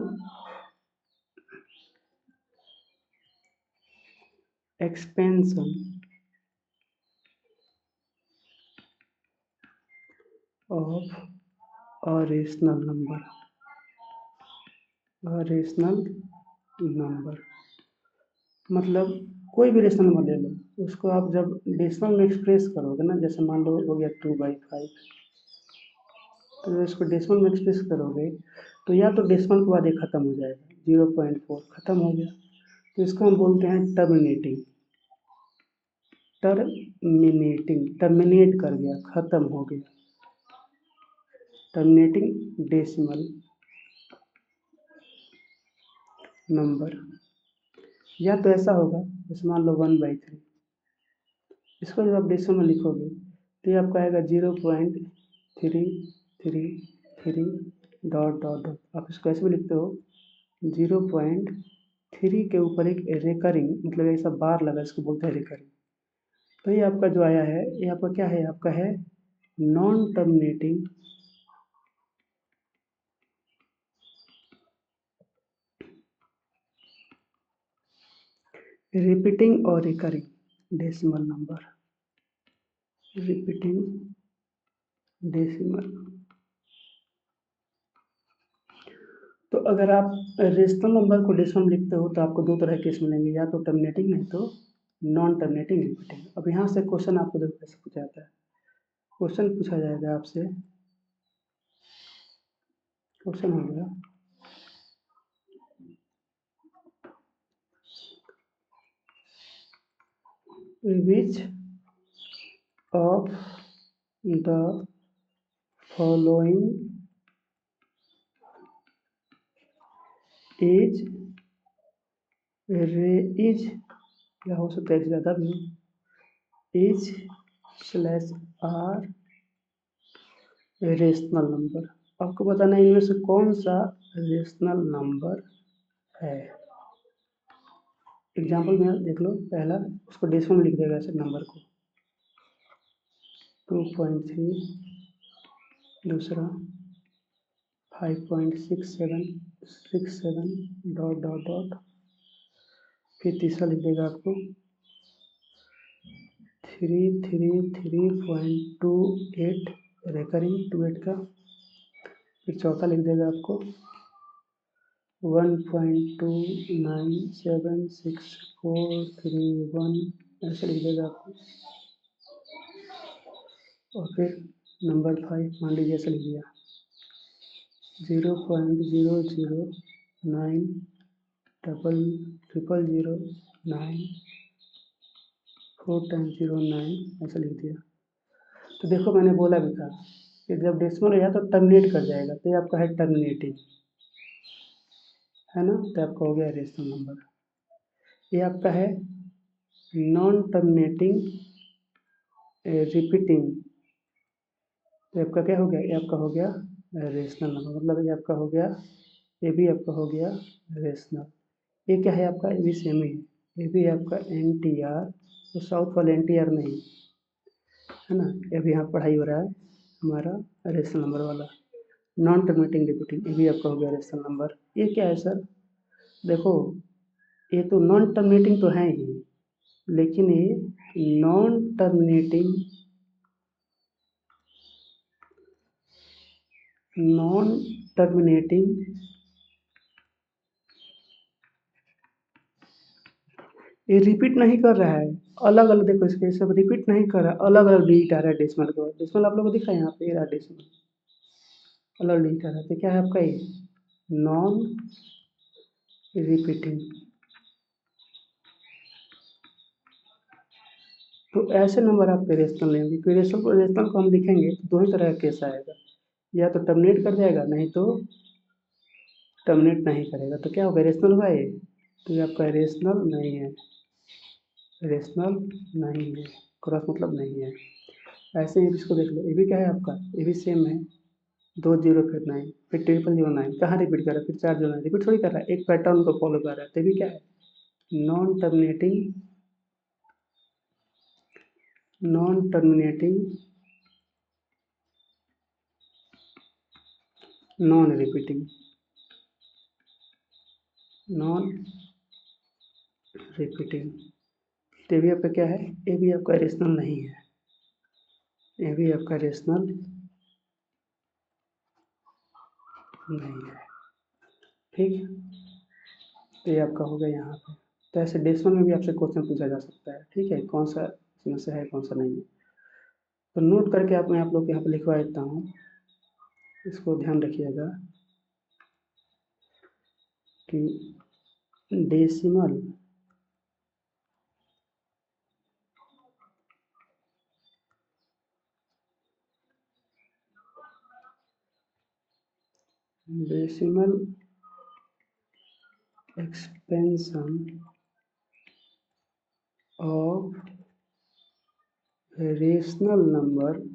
expansion of a rational number. Rational number मतलब कोई भी रेशनल नंबर ले लो, उसको आप जब डेसिमल में एक्सप्रेस करोगे ना, जैसे मान लो हो गया 2/5, तो जब इसको डेसिमल में एक्सप्रेस करोगे तो या तो डेसिमल के बाद ये खत्म हो जाएगा, 0.4 खत्म हो गया, तो इसको हम बोलते हैं टर्मिनेटिंग। टर्मिनेट कर गया, खत्म हो गया, टर्मिनेटिंग डेसिमल नंबर। या तो ऐसा होगा, जैसे मान लो 1/3, इसको जब आप डेसिमल में लिखोगे तो ये आपका आएगा 0.333 डॉट डॉट डॉट। आप इसको ऐसे भी लिखते हो 0.3 के ऊपर एक रेकरिंग, मतलब ऐसा बार लगा, इसको बोलते हैं रेकरिंग। तो ये आपका जो आया है, ये आपका क्या है, आपका है नॉन टर्मिनेटिंग रिपीटिंग और recurring decimal number, repeating decimal. तो अगर आप रेशनल नंबर को डेसिमल में लिखते हो तो आपको दो तरह के केस मिलेंगे, या तो टर्मिनेटिंग नहीं तो नॉन टर्मिनेटिंग रिपीटिंग। अब यहाँ से क्वेश्चन आपको देखो कैसे पूछा जाता है। क्वेश्चन पूछा जाएगा आपसे, क्वेश्चन हो गया which of the following is is, या हो सकता है ज़्यादा भी, is slash are rational number. आपको बताना है इनमें से कौन सा रेशनल नंबर है। एग्जाम्पल में देख लो, पहला उसको डेसिमल में लिख देगा ऐसे नंबर को 2.3, दूसरा 5.6767 डॉट डॉट डॉट, फिर तीसरा लिख देगा आपको 333.28 रेकरिंग 28 का, फिर चौथा लिख देगा आपको 1.297641, ऐसे लिख देगा आपको, और फिर नंबर 5 मान लीजिए ऐसे लिख दिया 0.009 4 टाइम्स 09, ऐसा लिख दिया। तो देखो मैंने बोला भी था कि जब डेसिमल हो जाए तो टर्मिनेट कर जाएगा, तो ये आपका है टर्मिनेटिंग, है ना, तो आपका हो गया रेशनल नंबर। ये आपका है नॉन टर्मिनेटिंग रिपीटिंग, तो आपका क्या हो गया, ये आपका हो गया रेशनल नंबर, मतलब ये आपका हो गया, ये भी आपका हो गया रेशनल। ये क्या है आपका, ये भी सेम ही है, ये भी आपका NTR, तो साउथ वाले NTR नहीं, है ना। ये भी यहाँ पढ़ाई हो रहा है हमारा रेशनल नंबर वाला, नॉन टर्मिनेटिंग रिपीटिंग, ये भी आपका हो गया रेशनल नंबर। ये क्या है सर, देखो ये तो नॉन टर्मिनेटिंग तो है ही, लेकिन ये नॉन टर्मिनेटिंग ये रिपीट नहीं कर रहा है, अलग अलग देखो इसके सब रिपीट नहीं कर रहा है, अलग अलग डिजिट आ रहा है डेसिमल के बाद। डेसिमल आप लोगों को दिख रहा है यहाँ पे, ये रहा डेसिमल, अलग डिजिट आ रहा है, तो क्या है आपका ये नॉन रिपीटिंग। तो ऐसे नंबर आपके रेशनल लेंगे, क्योंकि रेशनल को हम लिखेंगे तो दो ही तरह का केस आएगा, या तो टर्मिनेट कर जाएगा, नहीं तो टर्मिनेट नहीं करेगा। तो क्या होगा, रेशनल होगा ये, तो ये आपका रेशनल नहीं है, रेशनल नहीं है, क्रॉस मतलब नहीं है। ऐसे ही इसको देख लो, ये भी क्या है आपका, ये भी सेम है, 20 फिर 9 फिर 0009, कहाँ रिपीट कर रहा है, फिर 409, रिपीट थोड़ी कर रहा है, एक पैटर्न को फॉलो कर रहा है, तो भी क्या है non terminating non repeating, non repeating. तो भी आपका क्या है, ये भी आपका रेशनल नहीं है, ये भी आपका रेशनल नहीं है, ठीक। तो ये आपका हो गया यहाँ पे। तो ऐसे डेसिमल में भी आपसे क्वेश्चन पूछा जा सकता है, ठीक है, कौन सा समस्या है कौन सा नहीं है। तो नोट करके मैं आप लोग के यहाँ पर लिखवा देता हूँ, इसको ध्यान रखिएगा कि decimal decimal expansion of rational number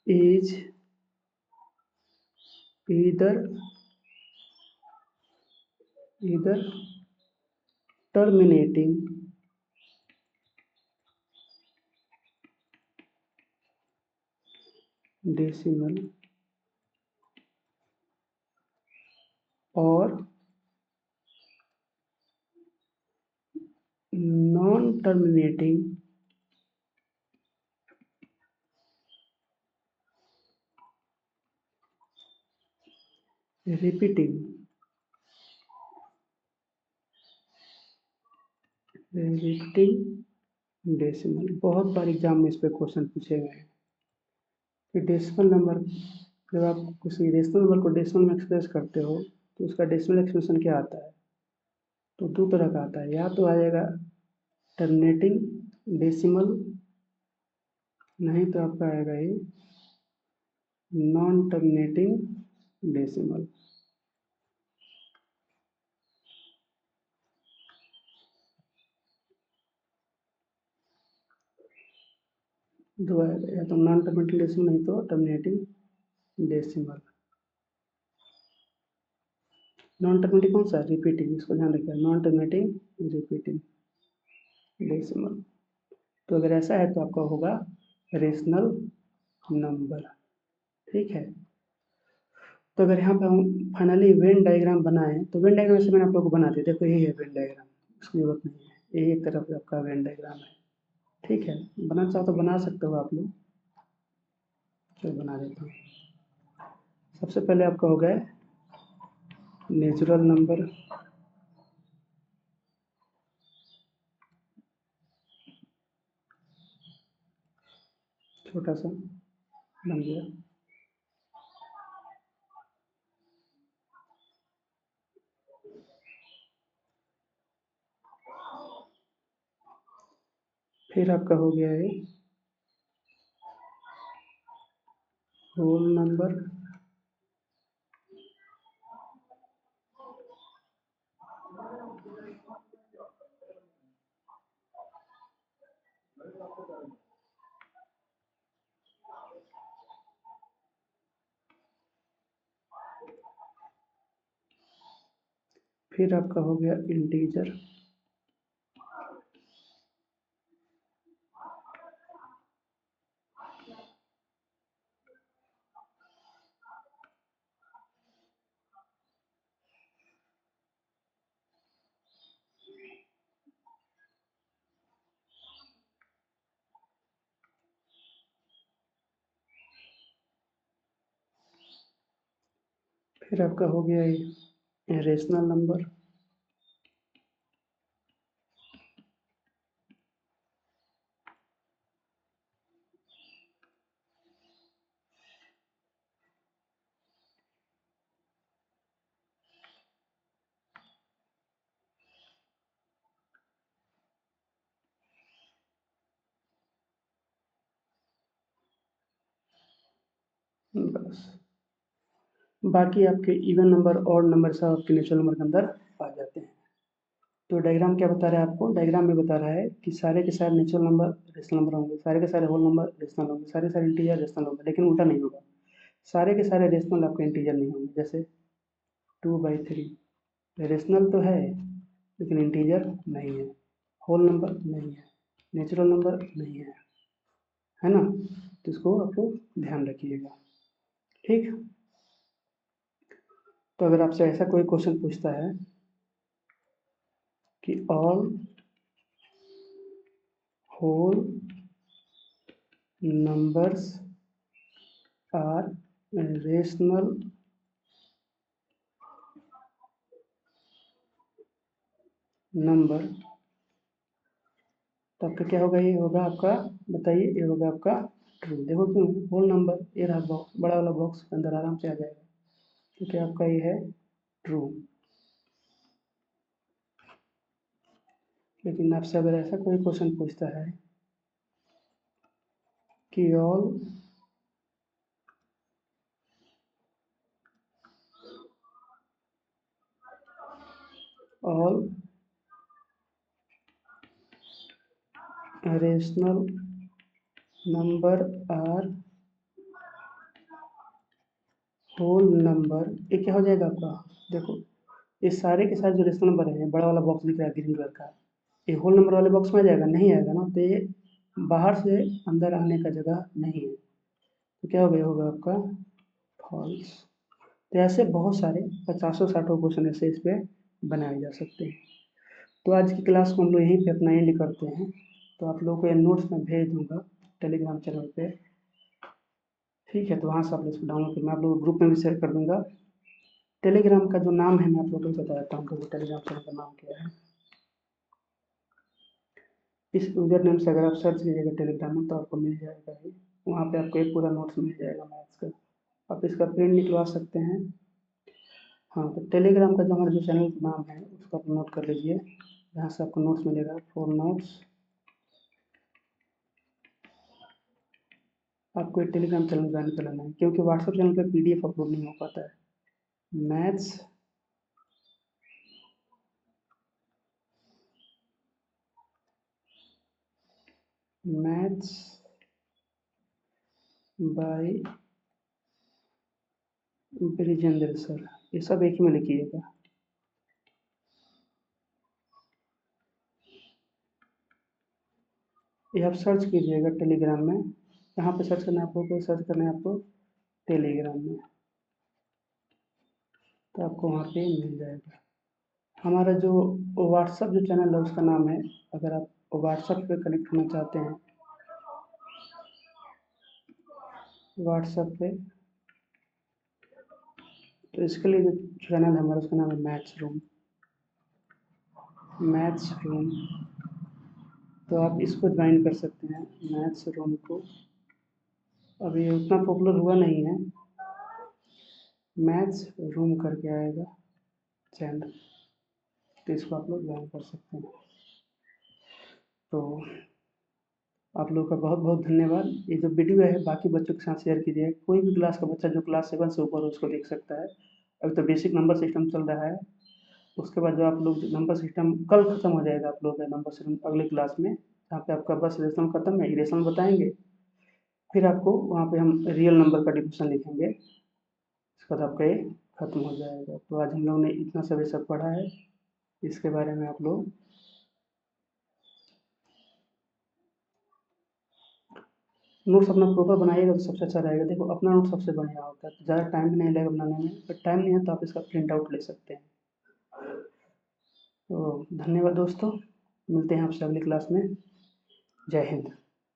is either terminating decimal or non-terminating repeating decimal. बहुत बार एग्जाम में इस पे क्वेश्चन पूछे गए हैं कि डेसिमल नंबर, जब आप किसी रेशनल नंबर को डेसिमल में एक्सप्रेस करते हो तो उसका डेसिमल एक्सप्रेशन क्या आता है। तो दो तरह का आता है, या तो आ जाएगा टर्मिनेटिंग डेसिमल, नहीं तो आपका आएगा ये नॉन टर्मिनेटिंग डेसिमल। दो आएगा, या तो नॉन टर्मिनेटिंग डेसिमल नहीं तो टर्मिनेटिंग डेसिमल। नॉन टर्मिनेटिंग कौन सा, रिपीटिंग, इसको ध्यान रखिएगा, नॉन टर्मिनेटिंग रिपीटिंग डेसिमल। तो अगर ऐसा है तो आपका होगा रेशनल नंबर, ठीक है। तो अगर यहाँ पे हम फाइनली वेन डायग्राम बनाएं तो वेन डायग्राम से मैंने आप लोग को बना दिया, देखो यही है वेन डायग्राम, इसकी जरूरत नहीं है, यही एक तरफ आपका वेन डायग्राम है, ठीक है। बनाना चाहो तो बना सकते हो आप लोग, चलो बना देता हूँ। सबसे पहले आपका हो गया नेचुरल नंबर, छोटा सा बन गया। फिर आपका हो गया है होल नंबर, फिर आपका हो गया इंटीजर, फिर आपका हो गया रेशनल नंबर, बस। बाकी आपके इवन नंबर और नंबर सब आपके नेचुरल नंबर के अंदर आ जाते हैं। तो डायग्राम क्या बता रहा है आपको, डायग्राम में बता रहा है कि सारे के सारे नेचुरल नंबर रेशनल नंबर होंगे, सारे के सारे होल नंबर रेशनल होंगे, सारे के सारे इंटीजर रेशनल होंगे, लेकिन उल्टा नहीं होगा, सारे के सारे रेशनल आपके इंटीजर नहीं होंगे। जैसे 2/3 रेशनल तो है लेकिन इंटीजर नहीं है, होल नंबर नहीं है, नेचुरल नंबर नहीं है ना। तो इसको आपको ध्यान रखिएगा, ठीक। तो अगर आपसे ऐसा कोई क्वेश्चन पूछता है कि all whole numbers are rational number. तो आपका क्या होगा, ये होगा आपका, बताइए, ये होगा आपका ट्रू। देखो क्यों, होल नंबर, ये रहा बॉक्स, बड़ा वाला बॉक्स के अंदर आराम से आ जाएगा, तो क्या आपका ये है ट्रू। लेकिन आपसे अगर ऐसा कोई क्वेश्चन पूछता है कि all rational number are whole number, ये क्या हो जाएगा आपका, देखो ये सारे के सारे जो रेशनल नंबर हैं, बड़ा वाला बॉक्स दिख रहा है ग्रीन कलर का, ये होल नंबर वाले बॉक्स में आ जाएगा, नहीं आएगा ना, तो ये बाहर से अंदर आने का जगह नहीं है, तो क्या हो गया, होगा आपका फॉल्स। तो ऐसे बहुत सारे 50-60 क्वेश्चन ऐसे इस पर बनाए जा सकते हैं। तो आज की क्लास को हम लोग यहीं पे अपना एंड करते हैं। तो आप लोगों को ये नोट्स मैं भेज दूंगा टेलीग्राम चैनल पे, ठीक है, तो वहाँ से आप इसको डाउनलोड कर, मैं आप लोगों को ग्रुप में भी शेयर कर दूंगा। टेलीग्राम का जो नाम है मैं आप लोगों को बता देता हूँ, तो टेलीग्राम चैनल का नाम क्या है। इस यूजर नेम से अगर आप सर्च कीजिएगा टेलीग्राम में तो आपको मिल जाएगा ही, वहाँ पे आपको एक पूरा नोट्स मिल जाएगा मैथ्स का, आप इसका प्रिंट निकलवा सकते हैं। हाँ, तो टेलीग्राम का जो हमारा जो चैनल का नाम है उसको आप नोट कर लीजिए, यहाँ से आपको नोट्स मिलेगा, 4 नोट्स। आपको एक टेलीग्राम चैनल ज्वाइन कर लेना है, क्योंकि व्हाट्सएप चैनल पर PDF अपलोड नहीं हो पाता है। Maths maths by Brijendra sir, ये सब एक ही में लिखिएगा। ये आप सर्च कीजिएगा टेलीग्राम में, कहाँ पे सर्च करना है आपको, सर्च करना है आपको टेलीग्राम में, तो आपको वहाँ पे मिल जाएगा। हमारा जो व्हाट्सअप जो चैनल है उसका नाम है, अगर आप व्हाट्सअप पे कनेक्ट होना चाहते हैं, व्हाट्सअप पे, तो इसके लिए जो चैनल है हमारा उसका नाम है मैथ्स रूम। तो आप इसको ज्वाइन कर सकते हैं, मैथ्स रूम को। अभी उतना पॉपुलर हुआ नहीं है, मैथ्स रूम करके आएगा चैनल, तो इसको आप लोग ज्वाइन कर सकते हैं। तो आप लोगों का बहुत बहुत धन्यवाद। ये जो वीडियो है बाकी बच्चों के साथ शेयर कीजिए, कोई भी क्लास का बच्चा जो क्लास 7 से ऊपर उसको देख सकता है। अभी तो बेसिक नंबर सिस्टम चल रहा है, उसके बाद जो आप लोग नंबर सिस्टम कल ख़त्म हो जाएगा, आप लोगों का नंबर सिस्टम अगले क्लास में, जहाँ पे आपका बस रेशनल खत्म है, इरेशनल बताएंगे, फिर आपको वहाँ पे हम रियल नंबर का डिफिनेशन लिखेंगे, इसके बाद आपका ये खत्म हो जाएगा। तो आज हम लोग ने इतना सब ये सब पढ़ा है, इसके बारे में आप लोग नोट्स अपना प्रॉपर बनाइएगा तो सबसे अच्छा रहेगा। देखो अपना नोट सबसे बढ़िया होता है, तो ज़्यादा टाइम भी नहीं लगेगा बनाने में, बट टाइम नहीं है तो आप इसका प्रिंट आउट ले सकते हैं। तो धन्यवाद दोस्तों, मिलते हैं आपसे अगली क्लास में। जय हिंद।